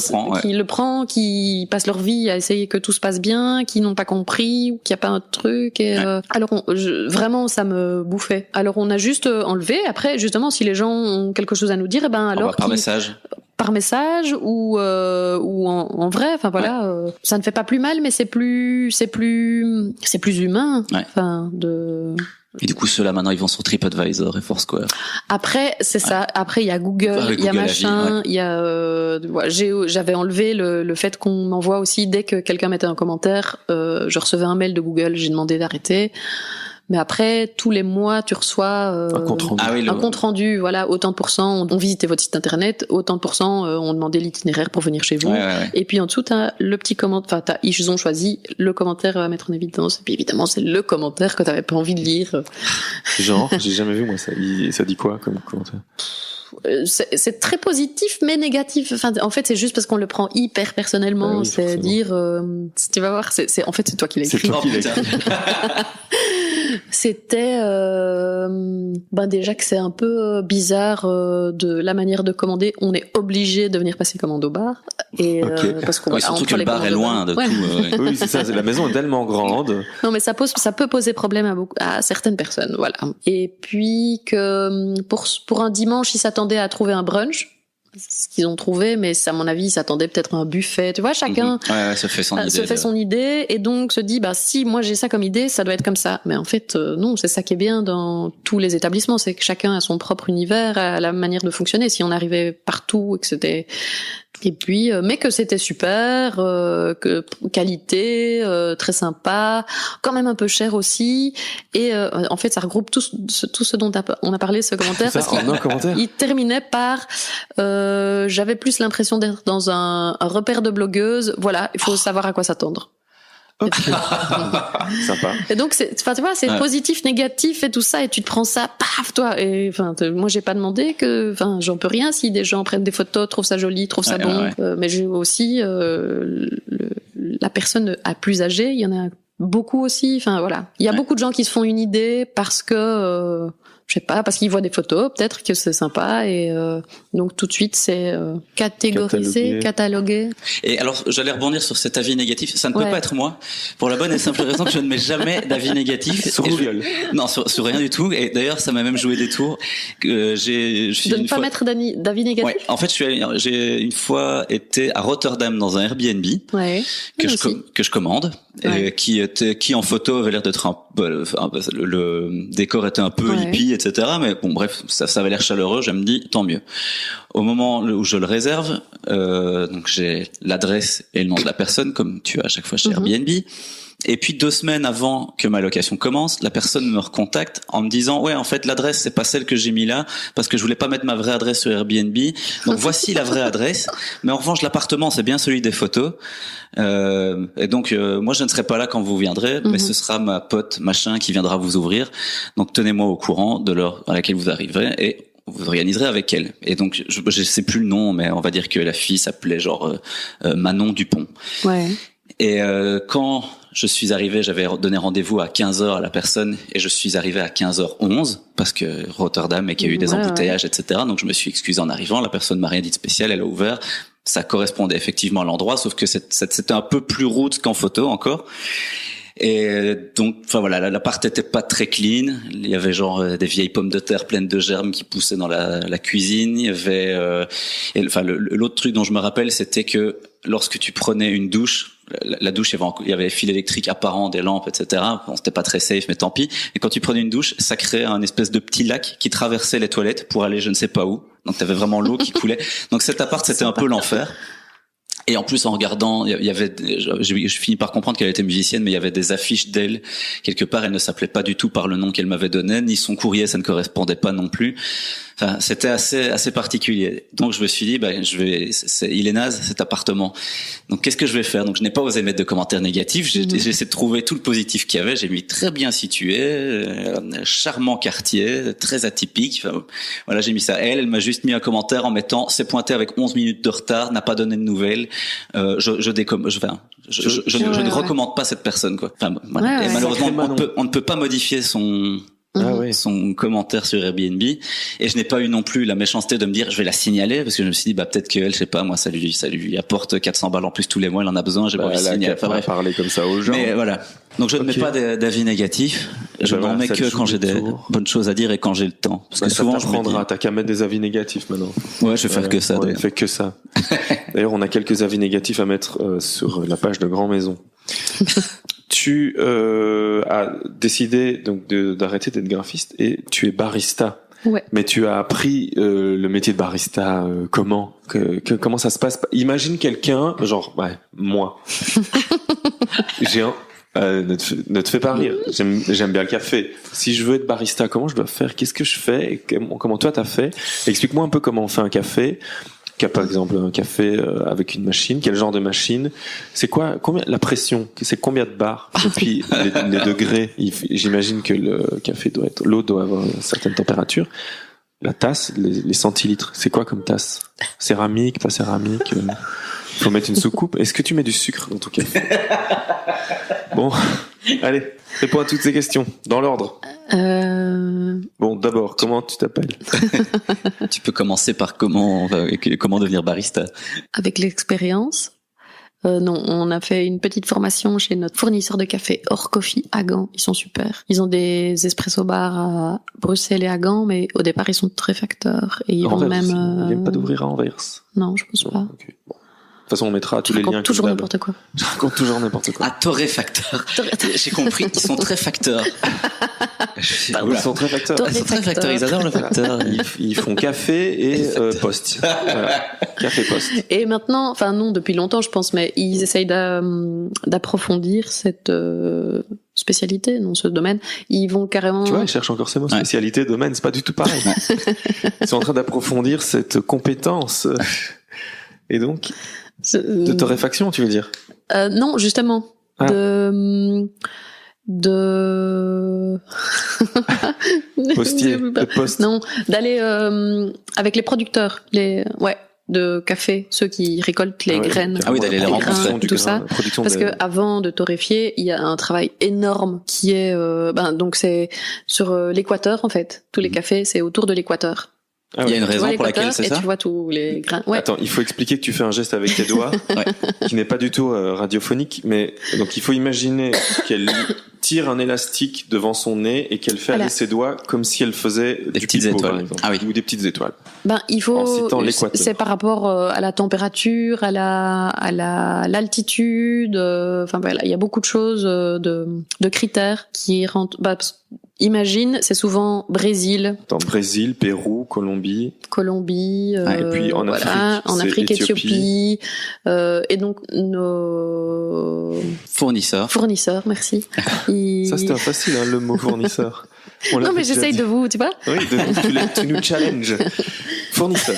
le prend, qui passent leur vie à essayer que tout se passe bien, qui n'ont pas compris ou qu'il n'y a pas un truc. Et, alors vraiment, ça me bouffait. Alors on a juste enlevé. Après, justement, si les gens ont quelque chose à nous dire, alors par message ou en vrai, enfin voilà, ça ne fait pas plus mal, mais c'est plus humain. Enfin Et du coup, ceux-là maintenant, ils vont sur TripAdvisor et Foursquare. Après, c'est ça. Après, il y a Google, il y a machin, il y a. J'avais enlevé le fait qu'on m'envoie aussi dès que quelqu'un mettait un commentaire. Je recevais un mail de Google, j'ai demandé d'arrêter. Mais après, tous les mois, tu reçois un compte rendu. Un compte rendu. Voilà, autant de pourcents ont visité votre site internet, autant de pourcents ont demandé l'itinéraire pour venir chez vous. Et puis en dessous, t'as le petit commentaire. Enfin, ils ont choisi le commentaire à mettre en évidence. Et puis évidemment, c'est le commentaire que t'avais pas envie de lire. Genre, j'ai jamais vu moi ça. Ça dit quoi comme commentaire? C'est très positif mais négatif. Enfin, en fait, c'est juste parce qu'on le prend hyper personnellement. C'est dire, tu vas voir, en fait, c'est toi qui l'as écrit. C'est toi qui l'as écrit. C'était déjà que c'est un peu bizarre de la manière de commander. On est obligé de venir passer commande au bar et parce qu'on surtout que le bar est loin de tout. Oui, c'est ça. La maison est tellement grande. Non, mais ça peut poser problème à certaines personnes, voilà. Et puis que pour un dimanche, ils s'attendaient à trouver un brunch. Ce qu'ils ont trouvé, mais à mon avis, ils s'attendaient peut-être à un buffet. Tu vois, chacun se fait son idée et donc se dit, si moi j'ai ça comme idée, ça doit être comme ça. Mais en fait, non, c'est ça qui est bien dans tous les établissements, c'est que chacun a son propre univers, a la manière de fonctionner. Si on arrivait partout et que c'était mais que c'était super, que qualité, très sympa, quand même un peu cher aussi. Et en fait, ça regroupe tout ce dont on a parlé, ce commentaire, parce qu'il terminait par j'avais plus l'impression d'être dans un repère de blogueuse. Voilà, il faut savoir à quoi s'attendre. Sympa. Et donc tu vois, c'est positif, négatif et tout ça, et tu te prends ça, paf, toi. Et moi j'ai pas demandé j'en peux rien si des gens prennent des photos, trouvent ça joli, trouvent ça bon. Mais j'ai aussi la personne la plus âgée, il y en a beaucoup aussi. Enfin voilà, il y a beaucoup de gens qui se font une idée parce que je sais pas, parce qu'ils voient des photos, peut-être que c'est sympa, et donc tout de suite c'est catégorisé, catalogué. Et alors j'allais rebondir sur cet avis négatif. Ça ne peut pas être moi, pour la bonne et simple raison que je ne mets jamais d'avis négatif. Sur Google. Non, sur rien du tout. Et d'ailleurs ça m'a même joué des tours. De ne pas mettre d'avis négatif. Ouais. En fait j'ai une fois été à Rotterdam dans un Airbnb que je commande, qui en photo avait l'air d'être le décor était un peu hippie, etc. Mais bon, bref, ça avait l'air chaleureux. Je me dis, tant mieux. Au moment où je le réserve, donc j'ai l'adresse et le nom de la personne, comme tu as à chaque fois chez Airbnb. Et puis 2 semaines avant que ma location commence, la personne me recontacte en me disant en fait l'adresse c'est pas celle que j'ai mis là parce que je voulais pas mettre ma vraie adresse sur Airbnb. Donc voici la vraie adresse. Mais en revanche l'appartement c'est bien celui des photos. Et donc moi je ne serai pas là quand vous viendrez, mais ce sera ma pote machin qui viendra vous ouvrir. Donc tenez-moi au courant de l'heure à laquelle vous arriverez et vous organiserez avec elle. Et donc je sais plus le nom, mais on va dire que la fille s'appelait genre Manon Dupont. Ouais. Et quand je suis arrivé, j'avais donné rendez-vous à 15h à la personne et je suis arrivé à 15h11 parce que Rotterdam et qu'il y a eu des embouteillages, etc. Donc je me suis excusé en arrivant, la personne m'a rien dit de spécial, elle a ouvert. Ça correspondait effectivement à l'endroit, sauf que c'était un peu plus route qu'en photo encore. Et donc, enfin voilà, l'appart était pas très clean. Il y avait genre des vieilles pommes de terre pleines de germes qui poussaient dans la cuisine. Il y avait, l'autre truc dont je me rappelle, c'était que lorsque tu prenais une douche, la douche, il y avait fil électrique apparent, des lampes, etc. Bon, c'était pas très safe, mais tant pis. Et quand tu prenais une douche, ça créait un espèce de petit lac qui traversait les toilettes pour aller je ne sais pas où. Donc t'avais vraiment l'eau qui coulait. Donc cet appart, c'était un peu l'enfer. Et en plus, en regardant, il y avait, je finis par comprendre qu'elle était musicienne, mais il y avait des affiches d'elle quelque part. Elle ne s'appelait pas du tout par le nom qu'elle m'avait donné, ni son courrier, ça ne correspondait pas non plus. Enfin, c'était assez particulier. Donc je me suis dit, il est naze cet appartement. Donc qu'est-ce que je vais faire? Donc je n'ai pas osé mettre de commentaires négatifs. J'ai essayé de trouver tout le positif qu'il y avait. J'ai mis très bien situé, charmant quartier, très atypique. Enfin, voilà, j'ai mis ça. Elle m'a juste mis un commentaire en mettant, c'est pointé avec 11 minutes de retard, n'a pas donné de nouvelles. Je ne recommande pas cette personne, quoi. Enfin, voilà. Et malheureusement, on ne peut pas modifier son commentaire sur Airbnb, et je n'ai pas eu non plus la méchanceté de me dire je vais la signaler, parce que je me suis dit peut-être qu'elle, je sais pas moi, ça lui apporte 400 balles en plus tous les mois, elle en a besoin, j'ai pas envie de signaler. Enfin bref, parler comme ça aux gens. Mais voilà. Donc je ne mets pas d'avis négatifs, je n'en mets que quand j'ai des bonnes choses à dire et quand j'ai le temps, parce que souvent t'as qu'à mettre des avis négatifs maintenant. Ouais, je vais faire que ça. On fait que ça. D'ailleurs, on a quelques avis négatifs à mettre sur la page de Grand Maison. Tu as décidé donc d'arrêter d'être graphiste et tu es barista. Ouais. Mais tu as appris le métier de barista comment ça se passe? Imagine quelqu'un, genre moi. Ne te fais pas rire. J'aime bien le café. Si je veux être barista, comment je dois faire? Qu'est-ce que je fais? Et comment toi t'as fait? Explique-moi un peu comment on fait un café. Par exemple un café avec une machine, quel genre de machine, c'est quoi, combien la pression, c'est combien de bars, et puis les degrés, j'imagine que l'eau doit avoir une certaine température, la tasse, les centilitres, c'est quoi comme tasse, céramique, pas céramique, faut mettre une soucoupe, est-ce que tu mets du sucre dans ton café? Bon, allez, réponds à toutes ces questions dans l'ordre. Bon, d'abord, comment tu t'appelles? Tu peux commencer par comment devenir barista. Avec l'expérience. Non, on a fait une petite formation chez notre fournisseur de café Or Coffee à Gand. Ils sont super. Ils ont des espresso bars à Bruxelles et à Gand, mais au départ ils sont torréfacteurs et ils vont même. Ils viennent pas d'ouvrir à Anvers. Non, je pense pas. Okay. Bon. De toute façon, on mettra tous les liens. Toujours n'importe quoi. Je raconte toujours n'importe quoi. Ah, torréfacteur. J'ai compris, ils sont très facteurs. Ils sont très facteurs. Ils adorent le facteur. Ils font café et poste. Voilà. Café poste. Et maintenant, enfin non, depuis longtemps je pense, mais ils essayent d'approfondir cette spécialité dans ce domaine. Ils vont carrément... Tu vois, ils cherchent encore ces mots. Spécialité, domaine, c'est pas du tout pareil. Ils sont en train d'approfondir cette compétence. Et donc... De torréfaction, tu veux dire? Non, justement. Postier, de poste. Non, d'aller avec les producteurs, de café, ceux qui récoltent les graines. Ah oui, d'aller les rencontrer, tout ça. Parce que avant de torréfier, il y a un travail énorme qui est, donc c'est sur l'équateur en fait. Tous les cafés, c'est autour de l'équateur. Ah oui. Il y a une raison pour laquelle c'est ça. Et tu vois tous les grains. Ouais. Attends, il faut expliquer que tu fais un geste avec tes doigts, qui n'est pas du tout radiophonique, mais donc il faut imaginer qu'elle tire un élastique devant son nez et qu'elle fait aller ses doigts comme si elle faisait des petites étoiles, ou des petites étoiles. Il faut. C'est par rapport à la température, à l'altitude. Enfin voilà, il y a beaucoup de choses de critères qui rentrent. Imagine, c'est souvent Brésil. Dans Brésil, Pérou, Colombie. Et puis en Afrique, Éthiopie. Et donc nos fournisseurs, merci. Ça c'était facile, le mot fournisseur. Non mais j'essaye de vous, tu vois. Oui, tu nous challenges. Fournisseurs.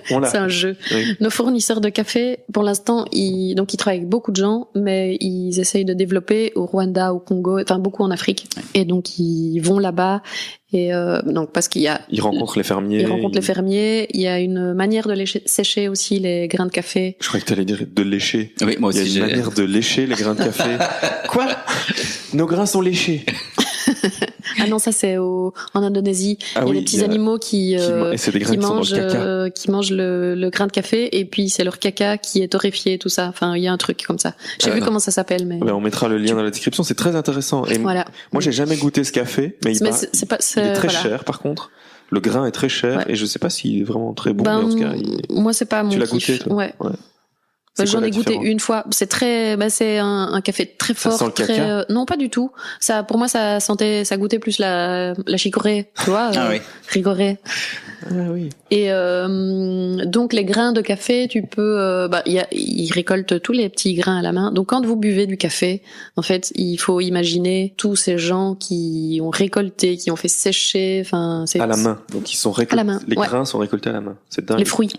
C'est un jeu. Oui. Nos fournisseurs de café, pour l'instant, ils travaillent avec beaucoup de gens, mais ils essayent de développer au Rwanda, au Congo, enfin beaucoup en Afrique. Et donc ils vont là-bas. Et donc parce qu'il y a. Ils rencontrent les fermiers. Il y a une manière de sécher aussi les grains de café. Je croyais que tu allais dire de lécher. Oui, moi aussi. Il y a une manière de lécher les grains de café. Quoi? Nos grains sont léchés. Ah non, ça c'est en Indonésie. Il y a des petits animaux qui mangent le grain de café et puis c'est leur caca qui est torréfié, tout ça. Enfin, il y a un truc comme ça. J'ai vu comment ça s'appelle, mais. On mettra le lien dans la description. C'est très intéressant. Et moi, j'ai jamais goûté ce café, mais il est très cher, par contre. Le grain est très cher et je sais pas s'il est vraiment très bon. Mais en tout cas, moi c'est pas mon kiff. Tu l'as goûté, toi? Ouais. J'en ai goûté une fois. C'est c'est un café très fort. Ça sent le caca? Non, pas du tout. Ça, pour moi, ça goûtait plus la chicorée, tu vois. Rigorée. Ah oui. Et donc les grains de café, tu peux, ils récoltent tous les petits grains à la main. Donc quand vous buvez du café, en fait, il faut imaginer tous ces gens qui ont récolté, qui ont fait sécher. Enfin, c'est à la main. Donc ils sont récoltés. À la main. Les grains sont récoltés à la main. C'est dingue. Les fruits.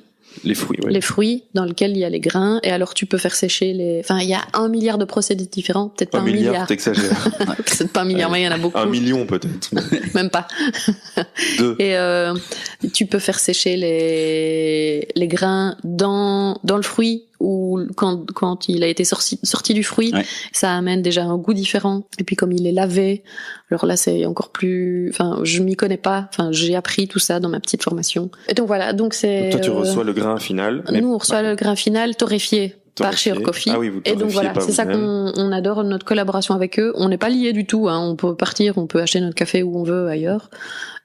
Les fruits, Les fruits dans lesquels il y a les grains, et alors tu peux faire sécher il y a 1 milliard de procédés différents, peut-être pas 1 milliard. T'exagères. Peut-être pas 1 milliard, mais il y en a beaucoup. 1 million peut-être. Même pas. 2. Et tu peux faire sécher les grains dans le fruit, ou quand il a été sorti du fruit, ça amène déjà un goût différent. Et puis comme il est lavé, alors là c'est encore plus. Enfin, je m'y connais pas. Enfin, j'ai appris tout ça dans ma petite formation. Et donc voilà. Donc c'est. Donc toi tu reçois le grain final. Nous on reçoit le grain final torréfié par Sheer Coffee. Ah oui, vous et donc voilà, c'est ça qu'on adore, notre collaboration avec eux. On n'est pas liés du tout. On peut partir, on peut acheter notre café où on veut ailleurs.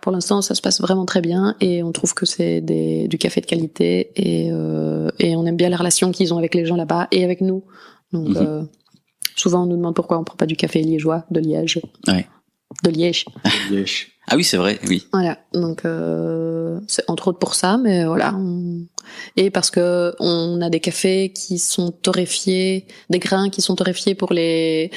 Pour l'instant, ça se passe vraiment très bien et on trouve que c'est du café de qualité et on aime bien la relation qu'ils ont avec les gens là-bas et avec nous. Donc souvent on nous demande pourquoi on prend pas du café liégeois de Liège. Ouais. De Liège. Ah oui, c'est vrai, oui. Voilà, donc c'est entre autres pour ça, mais voilà. Et parce que on a des cafés qui sont torréfiés, des grains qui sont torréfiés pour les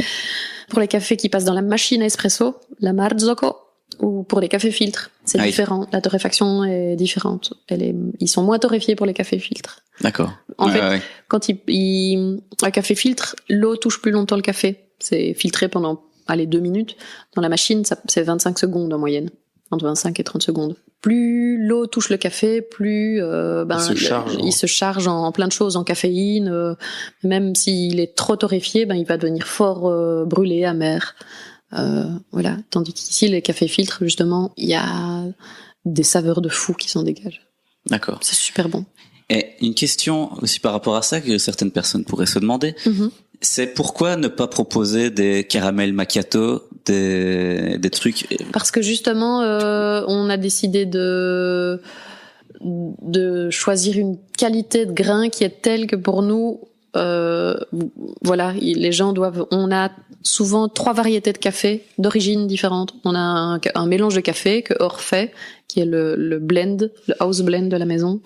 cafés qui passent dans la machine à espresso, la Marzocco. Ou pour les cafés filtres, c'est différent. La torréfaction est différente. Ils sont moins torréfiés pour les cafés filtres. D'accord. En fait, quand un café filtre, l'eau touche plus longtemps le café. C'est filtré pendant 2 minutes. Dans la machine, c'est 25 secondes en moyenne. Entre 25 et 30 secondes. Plus l'eau touche le café, plus il se charge en plein de choses, en caféine. Même s'il est trop torréfié, il va devenir fort brûlé, amer. Voilà. Tandis qu'ici, les cafés filtres, justement, il y a des saveurs de fou qui s'en dégagent. D'accord. C'est super bon. Et une question aussi par rapport à ça que certaines personnes pourraient se demander, c'est pourquoi ne pas proposer des caramels macchiato, des trucs. Parce que justement, on a décidé de choisir une qualité de grain qui est telle que pour nous, voilà, les gens on a souvent 3 variétés de café d'origine différente. On a un mélange de café que Or fait, qui est le blend, le house blend de la maison.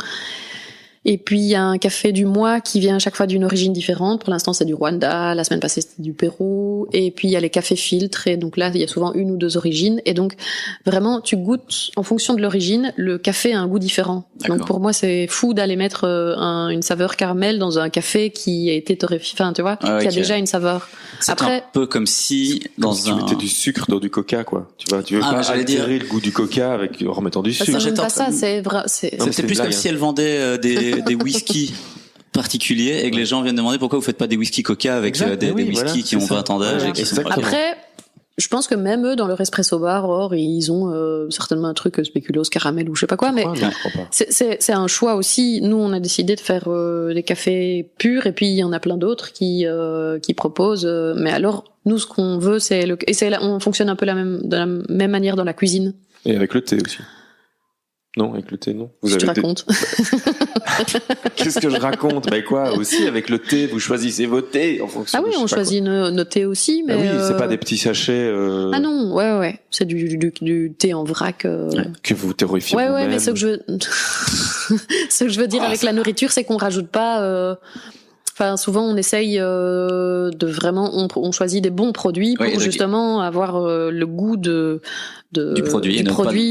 Et puis il y a un café du mois qui vient à chaque fois d'une origine différente. Pour l'instant c'est du Rwanda, la semaine passée c'était du Pérou. Et puis il y a les cafés filtres, et donc là il y a souvent 1 ou 2 origines. Et donc vraiment tu goûtes en fonction de l'origine, le café a un goût différent. D'accord. Donc pour moi c'est fou d'aller mettre une saveur caramel dans un café qui a été torréfié, enfin tu vois, qui a déjà une saveur. C'est après un peu comme si tu mettais du sucre dans du coca, quoi. Tu vois, tu veux pas altérer le goût du coca en remettant du sucre. Ça, j'aime pas ça, c'est vrai. C'est plus comme si elle vendait des whisky particuliers et que les gens viennent demander pourquoi vous faites pas des whisky coca avec des whisky qui ont 20 ans d'âge et qui sont pas Après, je pense que même eux, dans leur espresso bar, ils ont certainement un truc spéculoos, caramel ou je sais pas quoi, mais c'est un choix aussi. Nous, on a décidé de faire des cafés purs, et puis il y en a plein d'autres qui proposent. Mais alors, nous, ce qu'on veut, on fonctionne un peu de la même manière dans la cuisine. Et avec le thé aussi. Non, avec le thé, non. Tu racontes. Qu'est-ce que je raconte? Quoi, aussi, avec le thé, vous choisissez vos thés en fonction. Ah oui, on choisit nos thés aussi, mais. Ah oui, c'est pas des petits sachets. Ah non, ouais. C'est du thé en vrac. Que vous torréfiez vous-même. Ouais, mais ce que je veux dire avec la nourriture, c'est qu'on rajoute pas. Enfin, souvent, on essaye de vraiment, on choisit des bons produits pour justement avoir le goût du produit,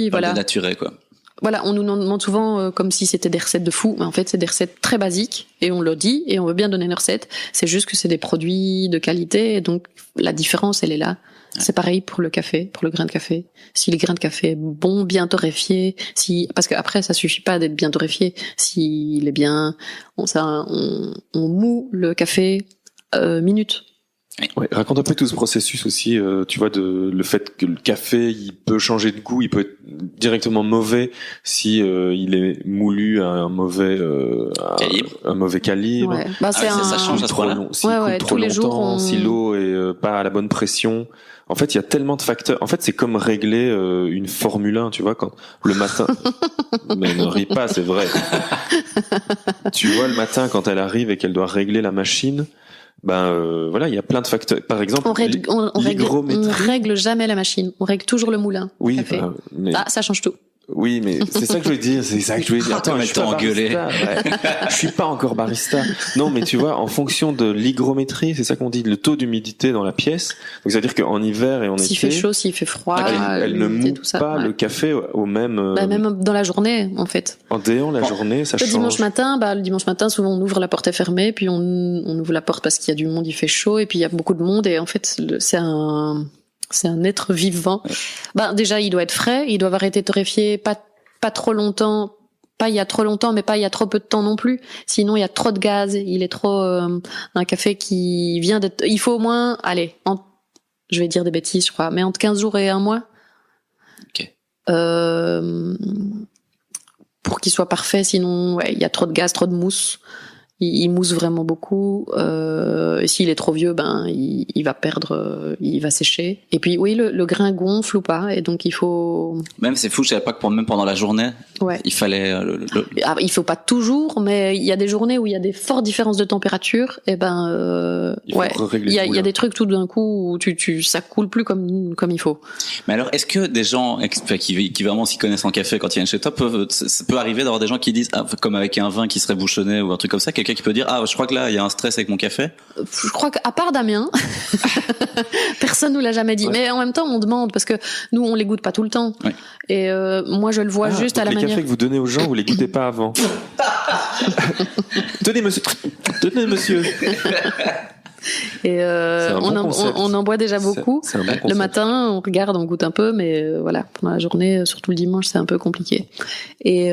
pas le dénaturé, quoi. Voilà, on nous demande souvent comme si c'était des recettes de fou, mais en fait c'est des recettes très basiques, et on le dit, et on veut bien donner une recette. C'est juste que c'est des produits de qualité, et donc la différence elle est là. Ouais. C'est pareil pour le café, pour le grain de café. Si le grain de café est bon, bien torréfié, parce que après ça suffit pas d'être bien torréfié. S'il est bien, on moud le café minute. Ouais, raconte un peu tout ce processus aussi, tu vois, le fait que le café, il peut changer de goût, il peut être directement mauvais si il est moulu à un mauvais calibre. Ouais. Ça change à ce point-là. S'il coule trop longtemps, si l'eau est pas à la bonne pression. En fait, il y a tellement de facteurs. En fait, c'est comme régler une Formule 1, tu vois, quand le matin. Mais ne ris pas, c'est vrai. Tu vois, le matin, quand elle arrive et qu'elle doit régler la machine. Voilà, il y a plein de facteurs. Par exemple, on règle jamais la machine. On règle toujours le moulin. Oui, café. Ça change tout. Oui, mais c'est ça que je voulais dire. Attends, je suis pas barista. Je suis pas encore barista. Non, mais tu vois, en fonction de l'hygrométrie, c'est ça qu'on dit, le taux d'humidité dans la pièce. Donc, c'est-à-dire qu'en hiver et en été. S'il fait chaud, s'il fait froid. Elle ne moud pas le café au même. Même dans la journée, en fait. En déant la journée, ça change. Le dimanche matin, souvent on ouvre la porte est fermée, puis on ouvre la porte parce qu'il y a du monde, il fait chaud, et puis il y a beaucoup de monde, et en fait, c'est un être vivant. Déjà, il doit être frais, il doit avoir été torréfié pas trop longtemps, pas il y a trop longtemps, mais pas il y a trop peu de temps non plus. Sinon, il y a trop de gaz, il est trop un café qui vient d'être. Il faut au moins, je vais dire des bêtises, je crois, mais entre 15 jours et 1 mois. Ok. Pour qu'il soit parfait, sinon, il y a trop de gaz, trop de mousse. Il mousse vraiment beaucoup. Et s'il est trop vieux, il va perdre, il va sécher. Et puis oui, le grain gonfle ou pas, et donc il faut. Même c'est fou, je savais pas que même pendant la journée, il fallait. Il faut pas toujours, mais il y a des journées où il y a des fortes différences de température. Et il y a des trucs tout d'un coup où ça coule plus comme il faut. Mais alors, est-ce que des gens qui vraiment s'y connaissent en café quand ils viennent chez toi ça peut arriver d'avoir des gens qui disent comme avec un vin qui serait bouchonné ou un truc comme ça, quelqu'un qui peut dire je crois que là il y a un stress avec mon café. Je crois qu'à part Damien, personne nous l'a jamais dit. Ouais. Mais en même temps, on demande parce que nous on les goûte pas tout le temps. Ouais. Et moi je le vois juste à la manière. Les cafés que vous donnez aux gens, vous les goûtez pas avant. Tenez monsieur. Et on en boit déjà beaucoup. C'est un bon le matin, on regarde, on goûte un peu, mais voilà, pendant la journée, surtout le dimanche, c'est un peu compliqué. Et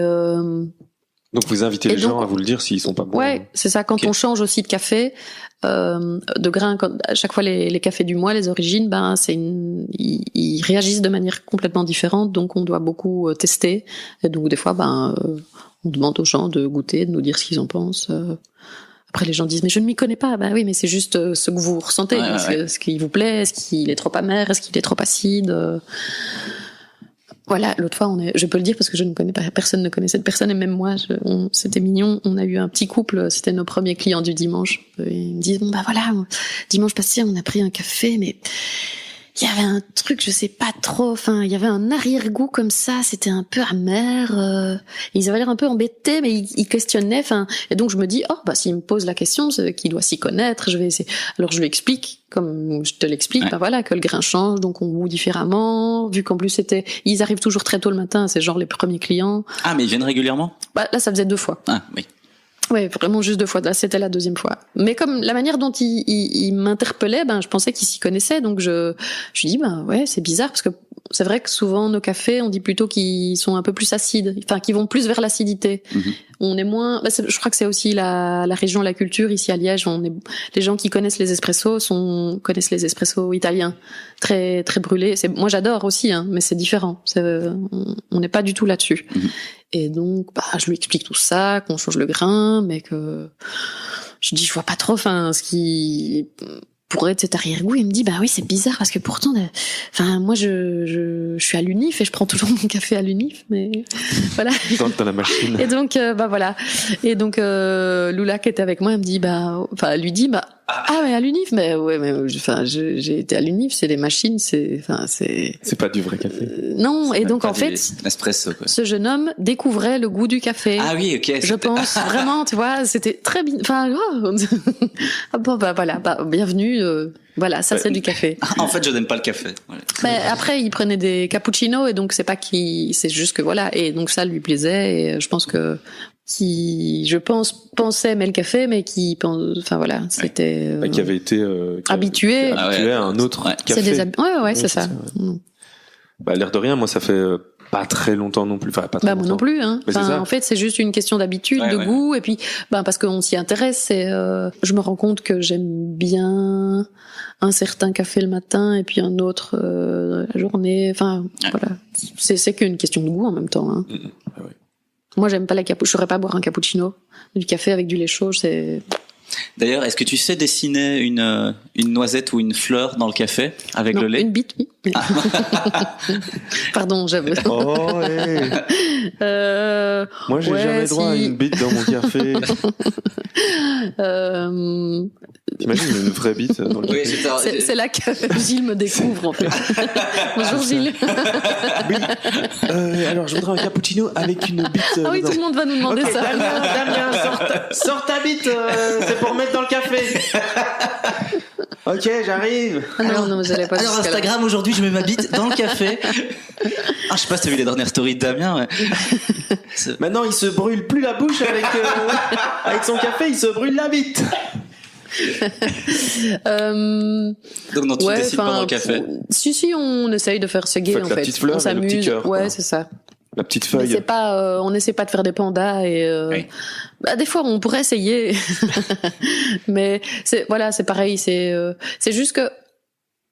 donc vous invitez les gens à vous le dire s'ils sont pas bons. Ouais, c'est ça. Quand on change aussi de café, de grain, à chaque fois les cafés du mois, les origines, ils réagissent de manière complètement différente, donc on doit beaucoup tester. Et donc des fois, on demande aux gens de goûter, de nous dire ce qu'ils en pensent. Après les gens disent mais je ne m'y connais pas. Oui, mais c'est juste ce que vous ressentez, ce qui vous plaît, est-ce qu'il est trop amer, est-ce qu'il est trop acide. Voilà, l'autre fois, je peux le dire parce que je ne connais pas, personne ne connaît cette personne, et même moi, c'était mignon. On a eu un petit couple, c'était nos premiers clients du dimanche. Ils me disent, voilà, dimanche passé, on a pris un café, mais il y avait un truc, je sais pas trop, enfin, il y avait un arrière-goût comme ça, c'était un peu amer, ils avaient l'air un peu embêtés, mais ils questionnaient, enfin, et donc je me dis, s'il me pose la question, c'est qu'il doit s'y connaître, je vais essayer. Alors je lui explique, comme je te l'explique, voilà, que le grain change, donc on bout différemment, vu qu'en plus ils arrivent toujours très tôt le matin, c'est genre les premiers clients. Ah, mais ils viennent régulièrement? Là, ça faisait 2 fois. Ah, oui. Ouais, vraiment juste 2 fois. Là, c'était la 2e fois. Mais comme la manière dont il m'interpellait, je pensais qu'il s'y connaissait, donc je lui dis, ouais, c'est bizarre parce que c'est vrai que souvent nos cafés, on dit plutôt qu'ils sont un peu plus acides, enfin qu'ils vont plus vers l'acidité. On est moins. Je crois que c'est aussi la région, la culture ici à Liège. Les gens qui connaissent les espressos connaissent les espressos italiens, très très brûlés. Moi j'adore aussi, mais c'est différent. On n'est pas du tout là-dessus. Et donc, je lui explique tout ça, qu'on change le grain, mais que je dis, je vois pas trop, ce qui pourrait être cet arrière-goût. Il me dit, oui, c'est bizarre parce que pourtant, moi, je suis à l'Unif et je prends toujours mon café à l'Unif, mais voilà. Dans la machine. Et donc, voilà. Et donc, Lula qui était avec moi, elle me dit, elle lui dit, mais à l'Unif, mais j'ai été à l'Unif, c'est des machines, c'est pas du vrai café. Non, et donc en fait, espresso, quoi. Ce jeune homme découvrait le goût du café. Ah oui, ok. Je pense vraiment, tu vois, c'était très bien. Voilà, bienvenue. Voilà, ça c'est du café. En fait, je n'aime pas le café. Voilà. Mais après, il prenait des cappuccinos et donc c'est juste que voilà, et donc ça lui plaisait et je pense que pensait aimer le café, mais qui c'était qui avait été habitué à un autre café. C'est ça. L'air de rien, moi ça fait pas très longtemps non plus. Enfin, pas très longtemps. Moi non plus. En fait, c'est juste une question d'habitude, de goût, et puis parce qu'on s'y intéresse. Je me rends compte que j'aime bien un certain café le matin et puis un autre la journée. Enfin, voilà. C'est qu'une question de goût en même temps. Moi, j'aime pas la cappuccino. Je saurais pas boire un cappuccino. Du café avec du lait chaud, c'est... D'ailleurs, est-ce que tu sais dessiner une noisette ou une fleur dans le café avec le lait? Une bite, oui. Pardon, j'avoue. Oh, hey. Moi, j'ai jamais droit à une bite dans mon café. T'imagines une vraie bite dans le café? C'est là que Gilles me découvre, en fait. Bonjour Gilles. Oui. Alors, je voudrais un cappuccino avec une bite. Ah oui, tout le monde va nous demander ça. Damien, sors ta bite, c'est pour mettre dans le café. Ok, j'arrive. Non, j'allais pas. Alors Instagram, aujourd'hui, je mets ma bite dans le café. Je sais pas si t'as vu les dernières stories de Damien. Ouais. Maintenant, il se brûle plus la bouche avec son café, il se brûle la bite. Donc non, tu dessines pas dans le café. Si, on essaye de faire ce gay en fait. Petite fleur, on s'amuse. Le petit cœur, ouais, c'est ça. La petite feuille. Mais c'est pas, on n'essaie pas de faire des pandas et des fois on pourrait essayer, mais c'est pareil, c'est juste que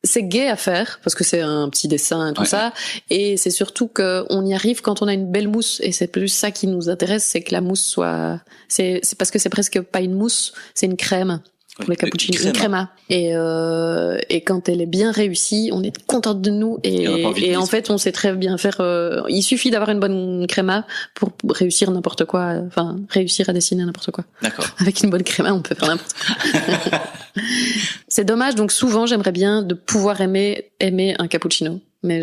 c'est gai à faire parce que c'est un petit dessin et tout ça, et c'est surtout que on y arrive quand on a une belle mousse, et c'est plus ça qui nous intéresse, c'est que la mousse soit, c'est parce que c'est presque pas une mousse, c'est une crème. Pour les cappuccinos, une créma. Et quand elle est bien réussie, on est contente de nous, et en fait, on sait très bien faire, il suffit d'avoir une bonne créma pour réussir n'importe quoi, réussir à dessiner n'importe quoi. D'accord. Avec une bonne créma, on peut faire n'importe quoi. C'est dommage, donc souvent, j'aimerais bien de pouvoir aimer un cappuccino, mais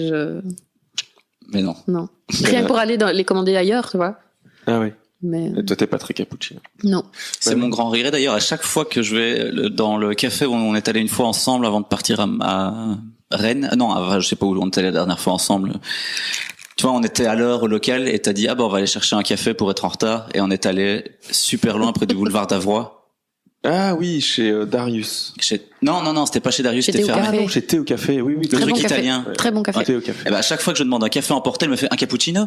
non. Non. Rien que pour aller les commander ailleurs, tu vois. Ah oui. Mais toi, t'es pas très cappuccino. Non. C'est mon grand regret d'ailleurs. À chaque fois que je vais dans le café où on est allé une fois ensemble avant de partir à Rennes, je sais pas où on est allé la dernière fois ensemble. Tu vois, on était à l'heure au local et t'as dit on va aller chercher un café pour être en retard, et on est allé super loin près du boulevard d'Avroy. Ah oui, chez Darius. Non, c'était pas chez Darius, c'était fermé. Ah non, chez Thé au café. Oui, le truc italien. Très bon café. Thé au café. Et à chaque fois que je demande un café emporté, elle me fait un cappuccino.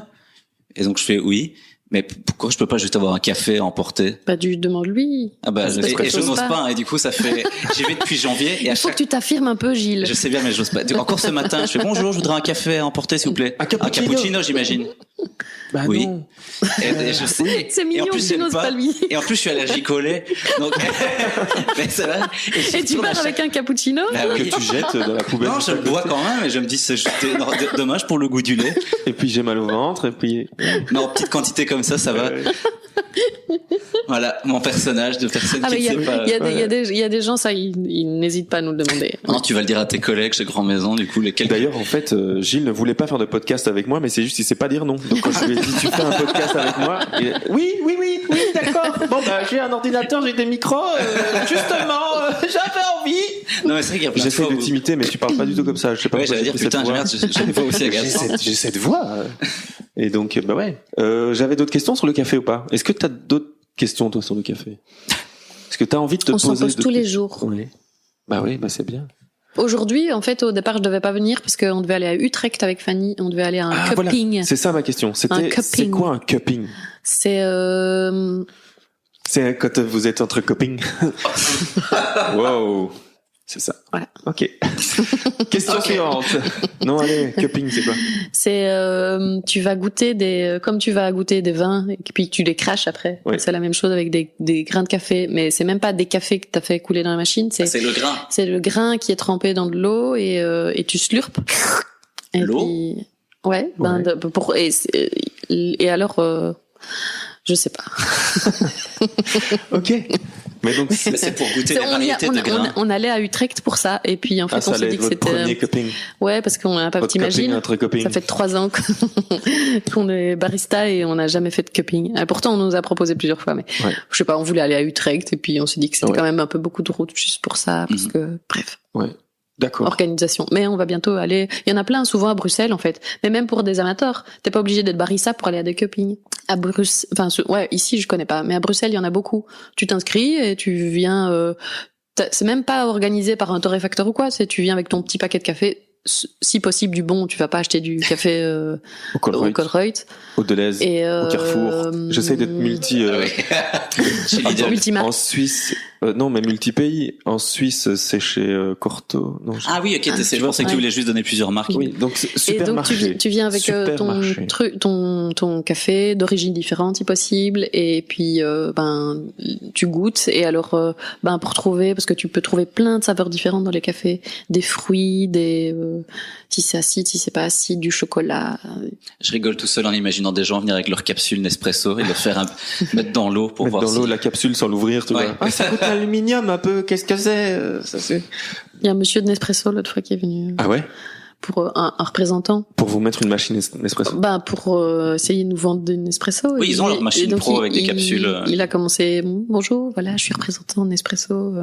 Et donc je fais oui. Mais pourquoi je peux pas juste avoir un café à emporter? Demande-lui. Je n'ose pas, et du coup ça fait, j'y vais depuis janvier, et il faut que tu t'affirmes un peu, Gilles. Je sais bien, mais j'ose pas. Encore ce matin, je fais bonjour, je voudrais un café à emporter, s'il vous plaît. Un cappuccino, j'imagine. Oui. Non. Et je sais. C'est mignon, tu n'oses pas lui. Et en plus, je suis allergique au lait. Donc, mais ça va. Et tu pars avec un cappuccino? Que tu jettes dans la poubelle. Non, je le bois quand même, et je me dis, c'est dommage pour le goût du lait. Et puis j'ai mal au ventre, et puis. Non, petite quantité comme ça va. Voilà, mon personnage de personne qui ne sait pas. Il y a des gens, ça, ils n'hésitent pas à nous le demander. Non, tu vas le dire à tes collègues chez Grand Maison, du coup, lesquels. D'ailleurs, en fait, Gilles ne voulait pas faire de podcast avec moi, mais c'est juste, il sait pas dire non. Donc, quand je lui ai dit, tu fais un podcast avec moi, oui, d'accord. Bon, j'ai un ordinateur, j'ai des micros, justement, j'avais envie. Non, mais c'est vrai qu'il y a plein J'essaie de t'imiter, mais tu parles pas du tout comme ça. Je sais pas. Ouais, j'allais dire, putain, j'ai une voix aussi agaçante. J'ai cette voix. Et donc, bah ouais. J'avais d'autres questions sur le café ou pas? Est-ce que t'as d'autres questions, toi, sur le café? Est-ce que t'as envie de te poser? On s'en pose tous les jours. Oui. Bah oui, bah c'est bien. Aujourd'hui, en fait, au départ, je devais pas venir parce qu'on devait aller à Utrecht avec Fanny. On devait aller à un cupping. Voilà. C'est ça ma question. C'est quoi un cupping? C'est quand vous êtes entre copines. Wow. C'est ça. Voilà. Ok. Question suivante. Non, allez, cupping, c'est quoi? C'est tu vas goûter comme tu vas goûter des vins et puis tu les craches après. Oui. C'est la même chose avec des grains de café, mais c'est même pas des cafés que t'as fait couler dans la machine. C'est le grain. C'est le grain qui est trempé dans de l'eau et tu slurpes. L'eau. Ouais. Et alors, je sais pas. Ok. Mais donc c'est pour goûter les variétés de grains. On allait à Utrecht pour ça et puis en fait on s'est dit que c'était premier cupping. Ouais, parce qu'on n'a pas, t'imagines, ça fait 3 ans qu'on est barista et on n'a jamais fait de cupping. Et pourtant on nous a proposé plusieurs fois, mais je sais pas, on voulait aller à Utrecht et puis on s'est dit que c'était quand même un peu beaucoup de route juste pour ça, parce que bref. Ouais. D'accord. Organisation. Mais on va bientôt aller. Il y en a plein, souvent à Bruxelles, en fait. Mais même pour des amateurs. T'es pas obligé d'être barista pour aller à des cuppings. À Bruxelles, ici, je connais pas. Mais à Bruxelles, il y en a beaucoup. Tu t'inscris et tu viens, c'est même pas organisé par un torréfacteur ou quoi. Tu viens avec ton petit paquet de café. Si possible, du bon. Tu vas pas acheter du café, au Colruyt. Au Deleuze. Au Carrefour. J'essaie d'être multimarque. En Suisse, non, mais multi-pays. En Suisse, c'est chez Corto. Non, Ah oui, ok, c'est je pensais que tu voulais juste donner plusieurs marques. Oui, donc supermarché. Et donc tu viens avec ton café d'origine différente si possible, et puis tu goûtes, et alors pour trouver, parce que tu peux trouver plein de saveurs différentes dans les cafés, des fruits, si c'est acide, si c'est pas acide, du chocolat. Je rigole tout seul en imaginant des gens venir avec leur capsule Nespresso et le faire mettre dans l'eau pour voir. Mettre dans l'eau la capsule sans l'ouvrir, tu vois. Ah, ça coûte l'aluminium un peu. Qu'est-ce que c'est? Ça c'est. Il y a un monsieur de Nespresso l'autre fois qui est venu. Ah ouais? Pour un représentant. Pour vous mettre une machine Nespresso. Pour essayer de nous vendre une Nespresso. Oui, ils ont leur machine pro avec des capsules. Il a commencé, bonjour, voilà, je suis représentant Nespresso.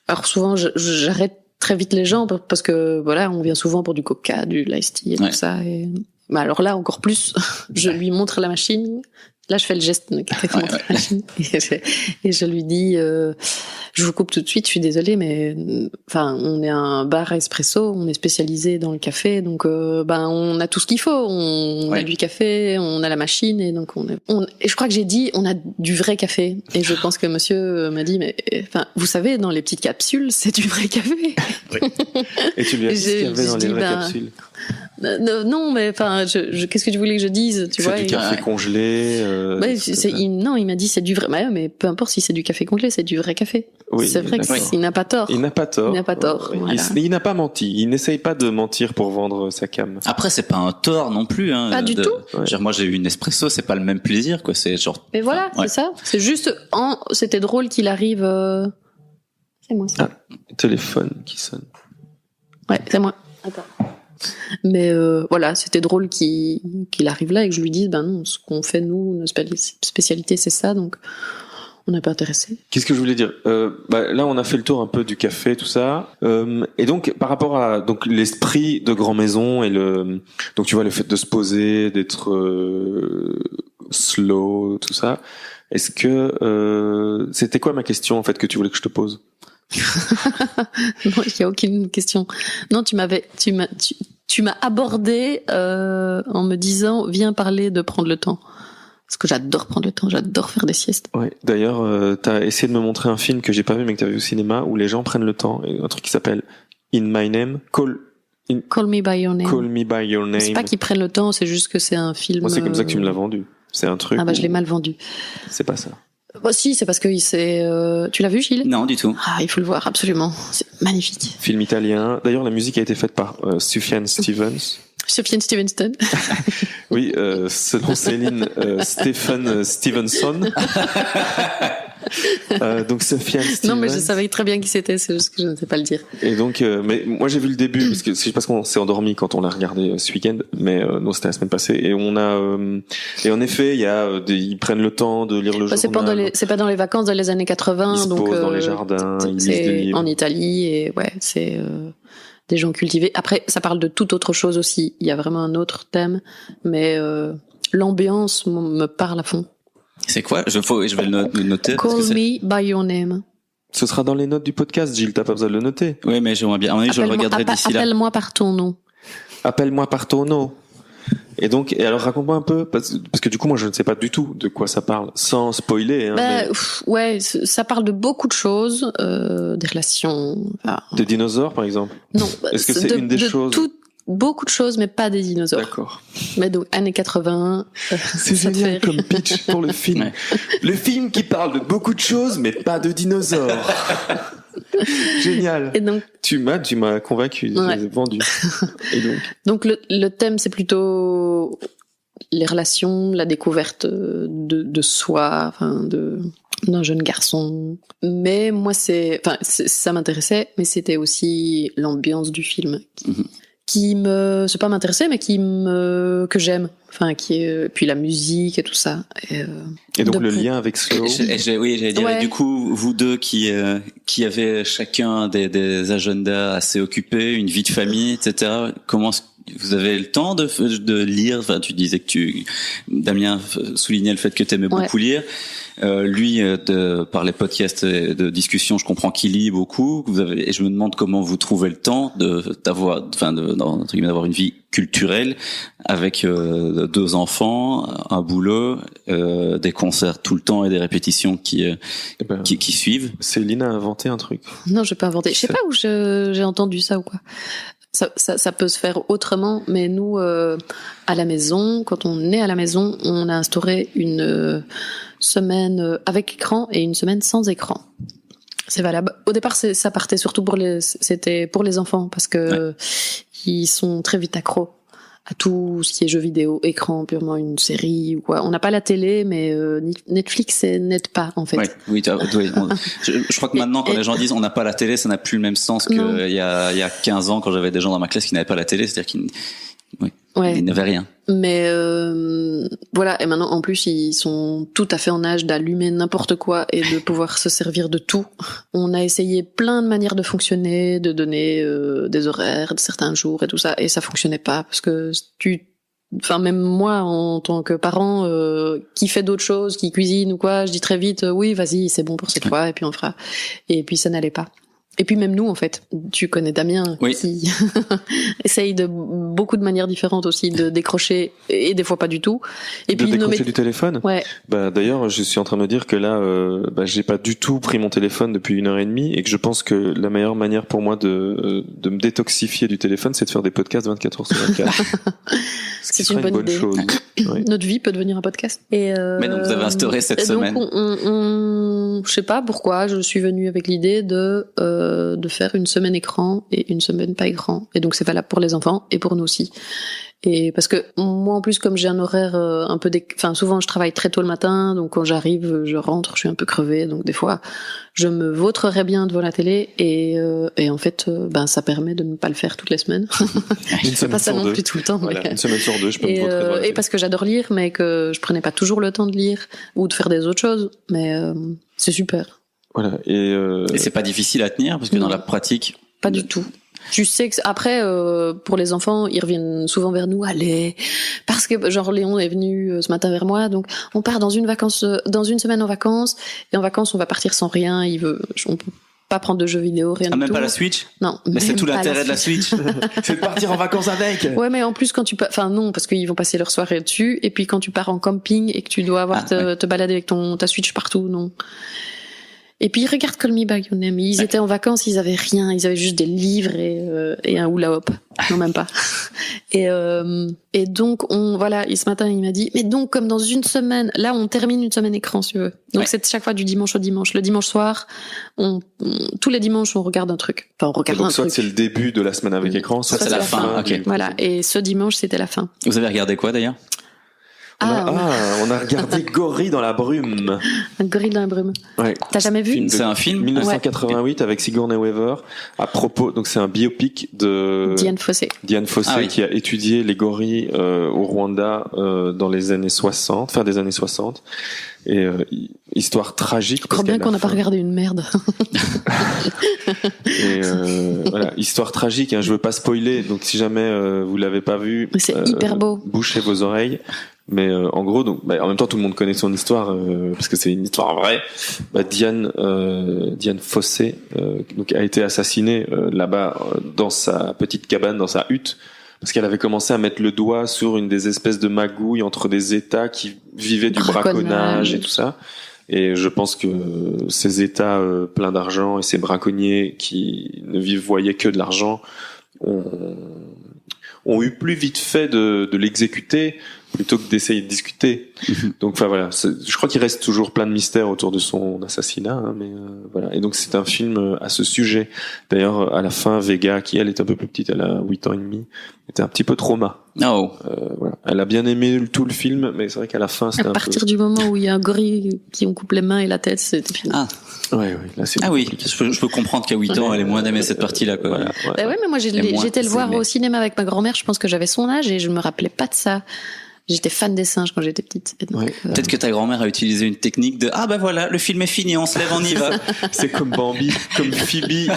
Alors souvent, j'arrête très vite les gens parce que voilà, on vient souvent pour du coca, du iced tea et tout ça. Et alors là, encore plus, je lui montre la machine. Là, je fais le geste de quelqu'un qui montre la machine et je lui dis, je vous coupe tout de suite, je suis désolée, mais on est un bar espresso, on est spécialisé dans le café, donc on a tout ce qu'il faut, on a du café, on a la machine, et donc et je crois que j'ai dit, on a du vrai café, et je pense que monsieur m'a dit, mais vous savez, dans les petites capsules, c'est du vrai café. Oui. Et tu lui as dit ce qu'il y avait dans les vraies capsules? Non, mais qu'est-ce que tu voulais que je dise, tu vois? C'est du café congelé. Non, il m'a dit c'est du vrai. Mais peu importe si c'est du café congelé, c'est du vrai café. Oui, c'est vrai qu'il n'a pas tort. Il n'a pas tort. Voilà. Il n'a pas menti. Il n'essaye pas de mentir pour vendre sa cam. Après, c'est pas un tort non plus. Pas du tout. Moi, j'ai eu une espresso, c'est pas le même plaisir, quoi. C'est genre. Mais voilà, c'est ça. C'est juste c'était drôle qu'il arrive. C'est moi. Ça. Ah, téléphone qui sonne. Ouais, c'est moi. Attends. Mais voilà, c'était drôle qu'il arrive là et que je lui dise, non, ce qu'on fait nous, nos spécialités, c'est ça, donc on n'est pas intéressé. Qu'est-ce que je voulais dire? Là, on a fait le tour un peu du café, tout ça, et donc par rapport à l'esprit de Grand Maison et donc tu vois le fait de se poser, d'être slow, tout ça. Est-ce que c'était quoi ma question en fait que tu voulais que je te pose? Non, il y a aucune question. Non, tu m'as abordé en me disant viens parler de prendre le temps. Parce que j'adore prendre le temps, j'adore faire des siestes. Ouais. D'ailleurs, t'as essayé de me montrer un film que j'ai pas vu mais que t'as vu au cinéma où les gens prennent le temps, un truc qui s'appelle In My Name, Call Me By Your Name. Call Me By Your Name. C'est pas qu'ils prennent le temps, c'est juste que c'est un film. Moi, c'est comme ça que tu me l'as vendu. C'est un truc. Je l'ai mal vendu. C'est pas ça. Si, c'est parce que tu l'as vu, Gilles? Non, du tout. Il faut le voir, absolument. C'est magnifique. Film italien. D'ailleurs, la musique a été faite par Sufjan Stevens. Sofiane Stevenson. Oui, selon Céline, Stephen Stevenson. Donc Sofiane Stevenson. Non, mais je savais très bien qui c'était, c'est juste que je ne sais pas le dire. Et donc, mais moi j'ai vu le début parce que c'est parce qu'on s'est endormi quand on l'a regardé ce week-end, mais non, c'était la semaine passée. Et on a, et en effet, il y a, ils prennent le temps de lire le journal. C'est pas dans les vacances dans les années 80, ils se donc posent dans les jardins, ils lisent c'est des livres. en Italie et ouais, c'est des gens cultivés. Après, ça parle de toute autre chose aussi. Il y a vraiment un autre thème, mais l'ambiance me parle à fond. C'est quoi? Je vais le noter. Call me by your name. Ce sera dans les notes du podcast, Gilles, t'as pas besoin de le noter. Oui, mais j'aimerais bien. Je le regarderai d'ici là. Appelle-moi par ton nom. Appelle-moi par ton nom. Et donc, et alors raconte-moi un peu, parce que du coup, moi, je ne sais pas du tout de quoi ça parle, sans spoiler. Hein, ouais, ça parle de beaucoup de choses, des relations. Des dinosaures, par exemple. Non. Est-ce que c'est une des choses? Beaucoup de choses, mais pas des dinosaures. D'accord. Mais donc, années 80. C'est génial comme pitch pour le film. Ouais. Le film qui parle de beaucoup de choses, mais pas de dinosaures. Génial. Et donc, tu m'as convaincu, ouais. Vendu. Et donc le thème, c'est plutôt les relations, la découverte de soi, enfin d'un jeune garçon. Mais moi, ça m'intéressait, mais c'était aussi l'ambiance du film qui c'est pas m'intéresser, mais que j'aime. Enfin, puis la musique et tout ça. Et donc le lien avec Slow. Oui, j'allais dire. Ouais. Et du coup, vous deux qui avez chacun des agendas assez occupés, une vie de famille, etc. Comment vous avez le temps de lire? Enfin, tu disais que Damien soulignait le fait que tu aimais beaucoup lire. Lui, par les podcasts et de discussion, je comprends qu'il lit beaucoup. Et je me demande comment vous trouvez le temps d'avoir une vie culturelle avec 2 enfants, un boulot, des concerts tout le temps et des répétitions qui suivent. Céline a inventé un truc. Non, j'ai pas inventé. Je sais pas où j'ai entendu ça ou quoi. Ça peut se faire autrement, mais nous, à la maison, quand on est à la maison, on a instauré une semaine avec écran et une semaine sans écran. C'est valable. Au départ, ça partait surtout c'était pour les enfants parce que ils sont très vite accros à tout ce qui est jeux vidéo, écran, purement une série ou quoi. On n'a pas la télé, mais Netflix n'aide pas en fait. Oui. Je crois que maintenant, quand les gens disent on n'a pas la télé, ça n'a plus le même sens qu'il y a 15 ans quand j'avais des gens dans ma classe qui n'avaient pas la télé, c'est-à-dire qu'ils n'avaient rien. Mais voilà, et maintenant en plus ils sont tout à fait en âge d'allumer n'importe quoi et de pouvoir se servir de tout. On a essayé plein de manières de fonctionner, de donner des horaires de certains jours et tout ça, et ça fonctionnait pas parce que même moi en tant que parent qui fait d'autres choses, qui cuisine ou quoi, je dis très vite oui vas-y c'est bon pour cette fois et puis on fera. Et puis ça n'allait pas. Et puis même nous, en fait, tu connais Damien, qui essaye de beaucoup de manières différentes aussi de décrocher, et des fois pas du tout. Et puis décrocher du téléphone. Ouais. D'ailleurs, je suis en train de me dire que là, j'ai pas du tout pris mon téléphone depuis 1h30 et que je pense que la meilleure manière pour moi de me détoxifier du téléphone, c'est de faire des podcasts 24h/24. C'est une bonne idée. Chose. Notre vie peut devenir un podcast. Mais donc vous avez instauré cette semaine. Donc je sais pas pourquoi, je suis venue avec l'idée de faire une semaine écran et une semaine pas écran. Et donc c'est valable pour les enfants et pour nous aussi. Et parce que moi en plus comme j'ai un horaire un peu souvent je travaille très tôt le matin, donc quand j'arrive, je rentre, je suis un peu crevée, donc des fois je me vautrerais bien devant la télé et en fait ça permet de ne pas le faire toutes les semaines. Je fais pas ça non plus tout le temps. Voilà, une semaine sur 2, je peux me vautrer devant la télé. Et parce que j'adore lire, mais que je prenais pas toujours le temps de lire ou de faire des autres choses, mais c'est super. Voilà. Et c'est pas difficile à tenir parce que dans la pratique. Pas du tout. Tu sais que après pour les enfants, ils reviennent souvent vers nous. Allez, parce que genre Léon est venu ce matin vers moi, donc on part dans une semaine en vacances et en vacances on va partir sans rien. On peut pas prendre de jeux vidéo, rien du tout. Même pas la Switch? Non. Mais c'est tout l'intérêt de la Switch. C'est de partir en vacances avec. Ouais, mais en plus quand non, parce qu'ils vont passer leur soirée dessus et puis quand tu pars en camping et que tu dois te balader avec ta Switch partout, non. Et puis ils regardent Call Me By Your Name. Ils étaient en vacances, ils avaient rien, ils avaient juste des livres et un hula hoop. Non, même pas. Et donc et ce matin il m'a dit, mais donc comme dans une semaine, là on termine une semaine écran si tu veux. Donc c'est chaque fois du dimanche au dimanche. Le dimanche soir, tous les dimanches on regarde un truc. Enfin on regarde donc, un soit truc. c'est le début de la semaine avec écran, soit c'est la fin. Okay. Voilà. Et ce dimanche c'était la fin. Vous avez regardé quoi d'ailleurs? On a regardé Gorille dans la brume. Un gorille dans la brume. Ouais. T'as jamais vu? C'est un film 1988 avec Sigourney Weaver. À propos, donc c'est un biopic de Diane Fossé. Qui a étudié les gorilles au Rwanda dans les années 60, fin des années 60. Et histoire tragique. Je crois bien qu'on n'a pas regardé une merde. Et voilà, histoire tragique. Hein, je veux pas spoiler, donc si jamais vous l'avez pas vu, c'est hyper beau. Bouchez vos oreilles. Mais en gros, donc, en même temps, tout le monde connaît son histoire parce que c'est une histoire vraie. Diane Fossé donc a été assassinée là-bas dans sa petite cabane, dans sa hutte, parce qu'elle avait commencé à mettre le doigt sur une des espèces de magouilles entre des États qui vivaient du braconnage et tout ça. Et je pense que ces États pleins d'argent et ces braconniers qui ne voyaient que de l'argent ont eu plus vite fait de l'exécuter plutôt que d'essayer de discuter. Donc, enfin voilà, je crois qu'il reste toujours plein de mystères autour de son assassinat, hein, mais voilà. Et donc c'est un film à ce sujet. D'ailleurs, à la fin, Vega, qui elle est un peu plus petite, elle a 8 ans et demi, était un petit peu trauma. Oh. Voilà. Elle a bien aimé tout le film, mais c'est vrai qu'à la fin, c'était à partir du moment où il y a un gorille qui on coupe les mains et la tête, c'est fini. Ah. Ouais, là, c'est je peux comprendre qu'à 8 ans, elle est moins aimée cette partie-là, quoi. Voilà, ouais, mais moi, j'étais le voir au cinéma avec ma grand-mère, je pense que j'avais son âge et je me rappelais pas de ça. J'étais fan des singes quand j'étais petite. Et donc, peut-être que ta grand-mère a utilisé une technique de voilà, le film est fini, on se lève, on y va. C'est comme Bambi, comme Phoebe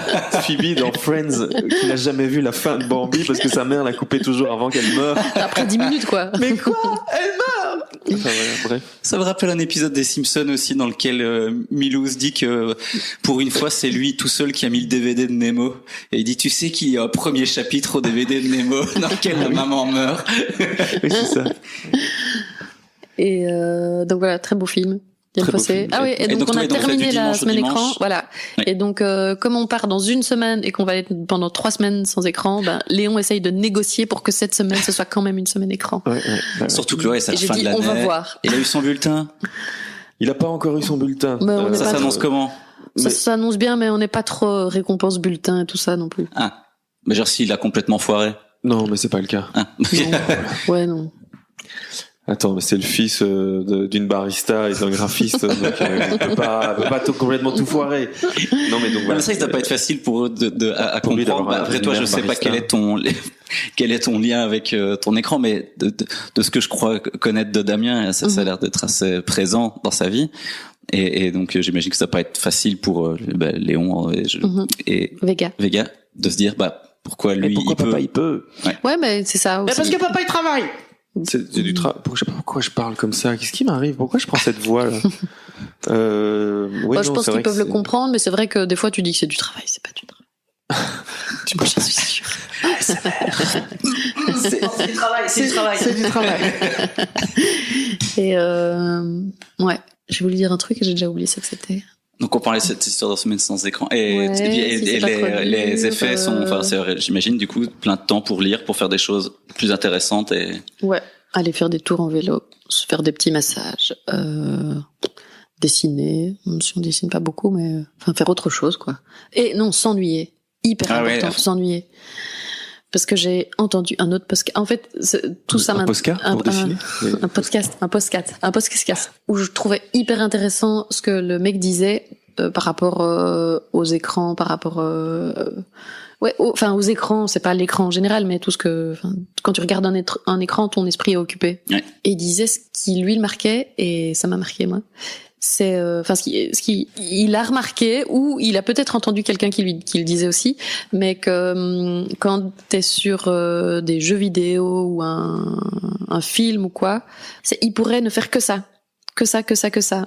dans Friends, qui n'a jamais vu la fin de Bambi parce que sa mère l'a coupé toujours avant qu'elle meure. Après 10 minutes, quoi. Mais quoi? Elle meurt! Enfin, voilà, bref. Ça me rappelle un épisode des Simpsons aussi dans lequel Milhouse dit que pour une fois c'est lui tout seul qui a mis le DVD de Nemo et il dit tu sais qu'il y a un premier chapitre au DVD de Nemo dans lequel la maman meurt. Oui, c'est ça. Et donc voilà, très beau film. Ah oui, et donc on a terminé la semaine écran, voilà. Oui. Et donc comme on part dans une semaine et qu'on va être pendant 3 semaines sans écran, Léon essaye de négocier pour que cette semaine ce soit quand même une semaine écran. Surtout que c'est la fin de l'année. On va voir. Il a eu son bulletin. Il a pas encore eu son bulletin. Ça s'annonce comment? Ça s'annonce bien, mais on n'est pas trop récompense bulletin et tout ça non plus. Ah, mais genre s'il a complètement foiré. Non, mais c'est pas le cas. Ah. Non. Ouais, non. Attends, mais c'est le fils d'une barista et d'un graphiste, donc il peut pas complètement tout foirer. Non, mais donc voilà. Ça, ça doit pas être facile pour eux à comprendre. Après toi, je sais pas quel est ton lien avec ton écran, mais de ce que je crois connaître de Damien, ça a l'air d'être assez présent dans sa vie. Et donc j'imagine que ça va pas être facile pour Léon et Vega de se dire pourquoi lui il peut. Ouais, mais c'est ça aussi. Mais parce que papa il travaille. C'est du travail. Je sais pas pourquoi je parle comme ça. Qu'est-ce qui m'arrive? Pourquoi je prends cette voix là? Je pense qu'ils peuvent le comprendre, mais c'est vrai que des fois tu dis que c'est du travail, c'est pas du travail. J'en suis sûr. C'est du travail. Et ouais, j'ai voulu dire un truc et j'ai déjà oublié ce que c'était. Donc on parlait de cette histoire de semaine sans écran et les effets sont, j'imagine du coup plein de temps pour lire, pour faire des choses plus intéressantes et. Ouais, aller faire des tours en vélo, se faire des petits massages, dessiner, même si on dessine pas beaucoup, mais faire autre chose quoi. Et non, s'ennuyer, hyper important, s'ennuyer. Parce que j'ai entendu un autre podcast. En fait, tout ça un podcast pour dessiner. Un podcast où je trouvais hyper intéressant ce que le mec disait par rapport aux écrans, par rapport aux écrans. C'est pas l'écran en général, mais tout ce que quand tu regardes un écran, ton esprit est occupé. Ouais. Et il disait ce qui lui le marquait, et ça m'a marqué moi. C'est il a remarqué, ou il a peut-être entendu quelqu'un qui le disait aussi, mais que quand t'es sur des jeux vidéo ou un film ou quoi, il pourrait ne faire que ça,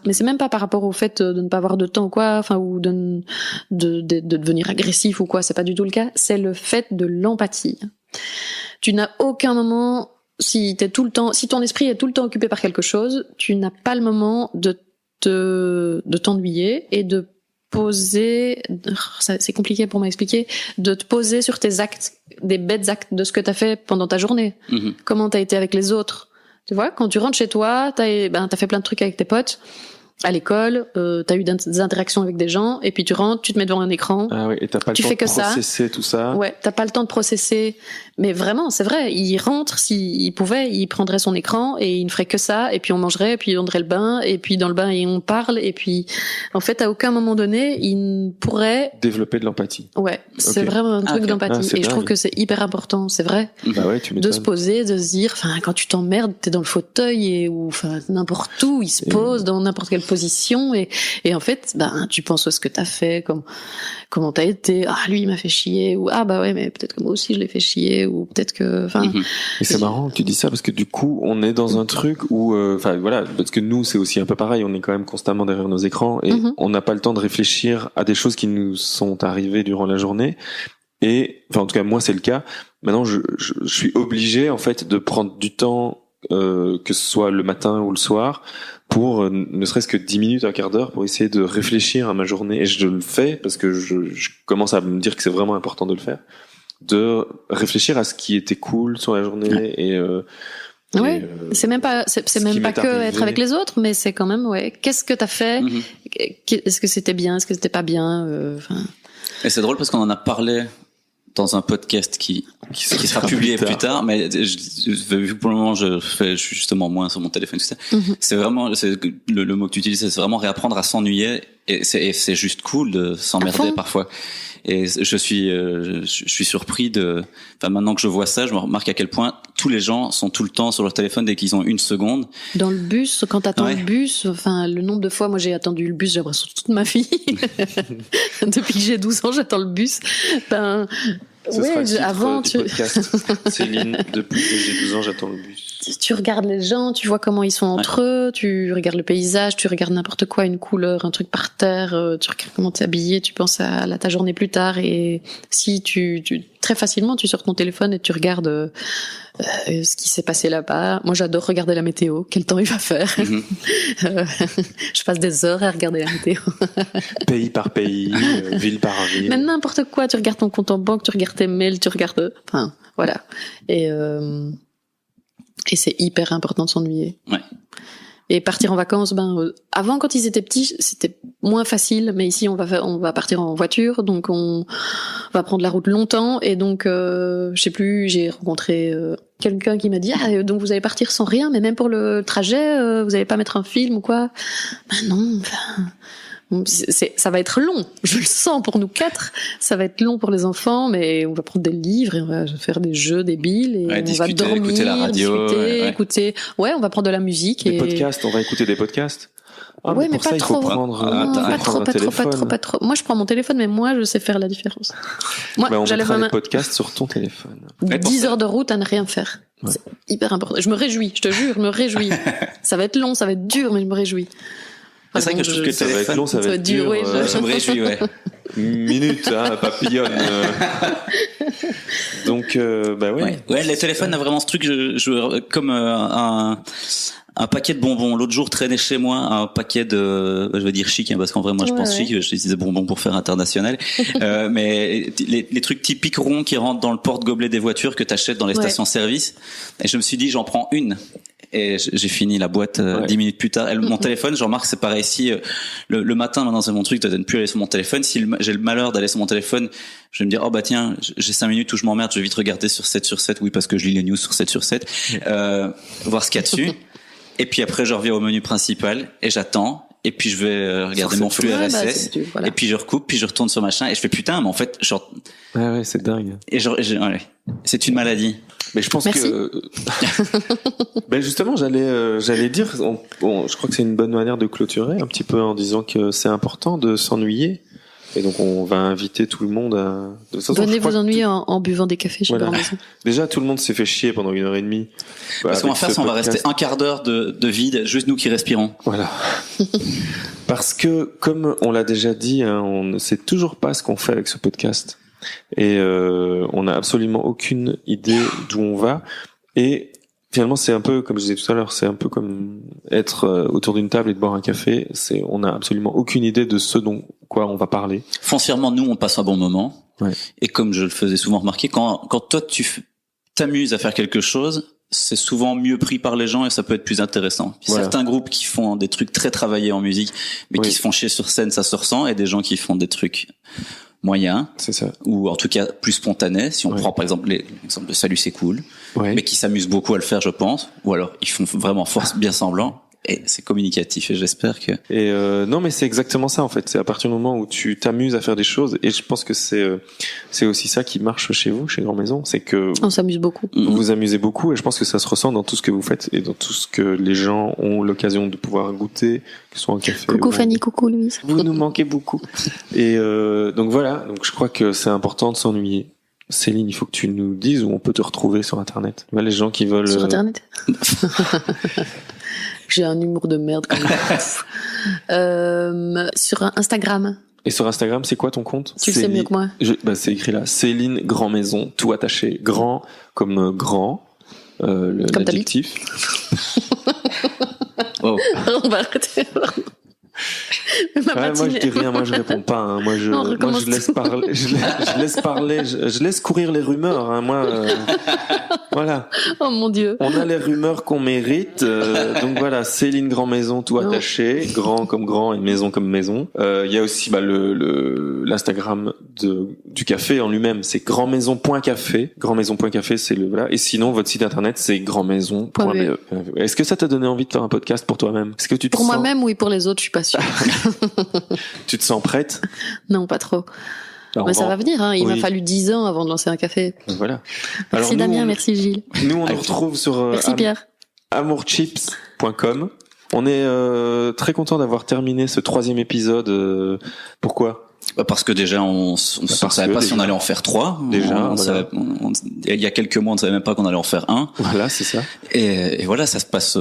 mais c'est même pas par rapport au fait de ne pas avoir de temps ou quoi, ou de devenir agressif ou quoi, c'est pas du tout le cas, c'est le fait de l'empathie. Tu n'as aucun moment, si ton esprit est tout le temps occupé par quelque chose, tu n'as pas le moment de t'ennuyer et de poser, c'est compliqué pour m'expliquer, de te poser sur tes actes, des bêtes actes de ce que t'as fait pendant ta journée. Comment t'as été avec les autres. Tu vois, quand tu rentres chez toi, t'as fait plein de trucs avec tes potes. À l'école, t'as eu des interactions avec des gens, et puis tu rentres, tu te mets devant un écran. Ah oui, et t'as pas le temps de processer tout ça. Ouais, t'as pas le temps de processer. Mais vraiment, c'est vrai, il rentre, s'il pouvait, il prendrait son écran, et il ne ferait que ça, et puis on mangerait, et puis on donnerait le bain, et puis dans le bain, et on parle, et puis, en fait, à aucun moment donné, il ne pourrait... développer de l'empathie. Ouais, c'est vraiment un truc d'empathie. Et je trouve que c'est hyper important, c'est vrai. Bah ouais, tu m'étonnes. De se poser, de se dire, enfin, quand tu t'emmerdes, t'es dans le fauteuil, ou, enfin, n'importe où, il se pose dans n'importe quelle position, et en fait, tu penses à ce que t'as fait, comment t'as été, lui il m'a fait chier, ou bah ouais, mais peut-être que moi aussi je l'ai fait chier, ou peut-être que, Et c'est marrant que tu dis ça, parce que du coup, on est dans un truc où, voilà, parce que nous, c'est aussi un peu pareil, on est quand même constamment derrière nos écrans, et on n'a pas le temps de réfléchir à des choses qui nous sont arrivées durant la journée, et, en tout cas, moi, c'est le cas. Maintenant, je suis obligé, en fait, de prendre du temps, que ce soit le matin ou le soir, pour ne serait-ce que 10 minutes, un quart d'heure, pour essayer de réfléchir à ma journée. Et je le fais parce que je commence à me dire que c'est vraiment important de le faire, de réfléchir à ce qui était cool sur la journée. C'est même pas que être avec les autres, mais c'est quand même qu'est-ce que t'as fait, est-ce que c'était bien, est-ce que c'était pas bien, Et c'est drôle parce qu'on en a parlé dans un podcast qui sera publié plus tard, mais vu que pour le moment je suis justement moins sur mon téléphone, tout ça. C'est vraiment le mot que tu utilises, c'est vraiment réapprendre à s'ennuyer, et c'est juste cool de s'emmerder parfois. Et je suis surpris maintenant que je vois ça, je me remarque à quel point tous les gens sont tout le temps sur leur téléphone dès qu'ils ont une seconde. Dans le bus, quand t'attends le bus, le nombre de fois, moi j'ai attendu le bus, j'ai l'impression toute ma vie. Depuis que j'ai 12 ans, j'attends le bus. Avant podcast. Céline, depuis que j'ai 12 ans, j'attends le bus. Tu regardes les gens, tu vois comment ils sont entre eux, tu regardes le paysage, tu regardes n'importe quoi, une couleur, un truc par terre, tu regardes comment t'es habillé, tu penses à ta journée plus tard, et si tu très facilement tu sors ton téléphone et tu regardes ce qui s'est passé là-bas. Moi j'adore regarder la météo, quel temps il va faire. Je passe des heures à regarder la météo. Pays par pays, ville par ville. Mais n'importe quoi, tu regardes ton compte en banque, tu regardes tes mails, tu regardes, voilà. Et c'est hyper important de s'ennuyer. Ouais. Et partir en vacances, avant quand ils étaient petits, c'était moins facile, mais ici on va partir en voiture, donc on va prendre la route longtemps, et donc je sais plus, j'ai rencontré quelqu'un qui m'a dit donc vous allez partir sans rien, mais même pour le trajet, vous allez pas mettre un film ou quoi? Non, ça va être long, je le sens pour nous 4, ça va être long pour les enfants, mais on va prendre des livres et on va faire des jeux débiles, et on va dormir, écouter la radio, écouter, on va prendre de la musique, des podcasts, on va écouter des podcasts. Mais pas trop. Pas trop. Moi, je prends mon téléphone, mais moi, je sais faire la différence. Moi, on mettra les podcasts sur ton téléphone. 10 heures de route à ne rien faire. Ouais. C'est hyper important. Je me réjouis, je te jure, je me réjouis. Ça va être long, ça va être dur, mais je me réjouis. C'est vrai que je trouve que ça va être long, ça va être dur. Oui, je me réjouis, Minute, papillonne. Donc, Ouais, les téléphones a vraiment ce truc, comme un paquet de bonbons. L'autre jour, traînait chez moi un paquet de, je vais dire chic, parce qu'en vrai, moi, je pense chic, je disais bonbons pour faire international. Mais les trucs typiques ronds qui rentrent dans le porte-gobelet des voitures que t'achètes dans les stations-service. Et je me suis dit, j'en prends une. Et j'ai fini la boîte 10 minutes plus tard. Mon téléphone, j'en remarque, c'est pareil. Si le matin, maintenant c'est mon truc de ne plus aller sur mon téléphone. Si j'ai le malheur d'aller sur mon téléphone, je vais me dire tiens, j'ai 5 minutes où je m'emmerde, je vais vite regarder sur 7/7. Oui, parce que je lis les news sur 7/7. Voir ce qu'il y a dessus. Et puis après, je reviens au menu principal et j'attends. Et puis je vais regarder mon flux RSS. Et puis je recoupe, puis je retourne sur machin. Et je fais putain, mais en fait, ouais, c'est dingue. Et c'est une maladie. Mais je pense que justement j'allais dire je crois que c'est une bonne manière de clôturer un petit peu en disant que c'est important de s'ennuyer, et donc on va inviter tout le monde à venez vous ennuyer en buvant des cafés chez la maison. Déjà tout le monde s'est fait chier pendant 1h30. Parce qu'on va faire ça, on va rester un quart d'heure de vide, juste nous qui respirons. Voilà. Parce que comme on l'a déjà dit, on ne sait toujours pas ce qu'on fait avec ce podcast. Et on n'a absolument aucune idée d'où on va. Et finalement, c'est un peu, comme je disais tout à l'heure, c'est un peu comme être autour d'une table et de boire un café. On n'a absolument aucune idée de ce dont quoi on va parler. Foncièrement, nous, on passe un bon moment. Ouais. Et comme je le faisais souvent remarquer, quand toi, tu t'amuses à faire quelque chose, c'est souvent mieux pris par les gens et ça peut être plus intéressant. Voilà. Certains groupes qui font des trucs très travaillés en musique, mais qui se font chier sur scène, ça se ressent, et des gens qui font des trucs moyens, c'est ça, ou en tout cas plus spontanés. Si on prend par exemple l'exemple de Salut c'est cool, mais qui s'amusent beaucoup à le faire, je pense, ou alors ils font vraiment force bien semblant. Et c'est communicatif et j'espère que... Et non, mais c'est exactement ça en fait. C'est à partir du moment où tu t'amuses à faire des choses, et je pense que c'est aussi ça qui marche chez vous, chez Grand Maison, c'est que on s'amuse beaucoup. Vous vous amusez beaucoup, et je pense que ça se ressent dans tout ce que vous faites et dans tout ce que les gens ont l'occasion de pouvoir goûter, que ce soit en café. Coucou Fanny, coucou Louise. Vous nous manquez beaucoup. Et donc voilà. Donc je crois que c'est important de s'ennuyer. Céline, il faut que tu nous dises où on peut te retrouver sur Internet. Les gens qui veulent... Sur Internet J'ai un humour de merde quand même. Sur Instagram. Et sur Instagram, c'est quoi ton compte? Tu le sais mieux que moi. C'est écrit là. Céline Grand Maison, tout attaché. Grand comme grand, l'adjectif. Oh. On va arrêter. Moi je dis rien, moi je réponds pas. Hein. Moi je laisse parler, je laisse courir les rumeurs. Hein. Moi, voilà. Oh mon Dieu. On a les rumeurs qu'on mérite. Donc voilà, Céline Grand Maison, tout attaché, grand comme grand et maison comme maison. Il y a aussi l'Instagram du café en lui-même. C'est grandmaison.café. Grandmaison.café, c'est le voilà. Et sinon votre site internet c'est grandmaison.be. Est-ce que ça t'a donné envie de faire un podcast pour toi-même? Est-ce que tu te pour moi-même, oui, pour les autres, je suis pas sûre. Tu te sens prête? Non, pas trop. Alors, mais ça va venir, hein. Il m'a fallu 10 ans avant de lancer un café. Voilà. Merci Damien, merci Gilles. Nous, on nous retrouve sur merci Pierre. amourchips.com. On est très content d'avoir terminé ce 3e épisode. Pourquoi? Parce que déjà, on savait pas si on allait en faire 3. Déjà, il y a quelques mois, on ne savait même pas qu'on allait en faire 1. Voilà, c'est ça. Et voilà, ça se passe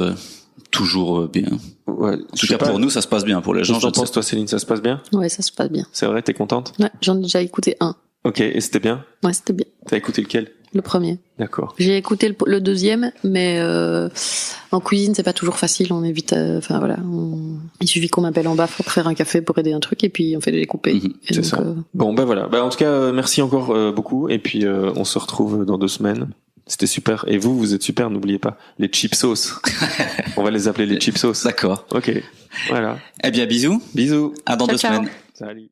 toujours bien. Ouais, en tout cas, pour nous, ça se passe bien. Pour les gens, je pense, toi, Céline, ça se passe bien? Ouais, ça se passe bien. C'est vrai, t'es contente? Ouais, j'en ai déjà écouté un. Ok, et c'était bien? Ouais, c'était bien. T'as écouté lequel? Le premier. D'accord. J'ai écouté le deuxième, mais en cuisine, c'est pas toujours facile. On évite. Enfin voilà, il suffit qu'on m'appelle en bas pour faire un café, pour aider un truc, et puis on fait des découpés. C'est donc, ça. Bon, voilà. En tout cas, merci encore beaucoup, et puis on se retrouve dans 2 semaines. C'était super. Et vous êtes super, n'oubliez pas. Les chipsos. On va les appeler les chipsos. D'accord. Ok. Voilà. Eh bien, bisous. Bisous. À dans 2 semaines. Salut.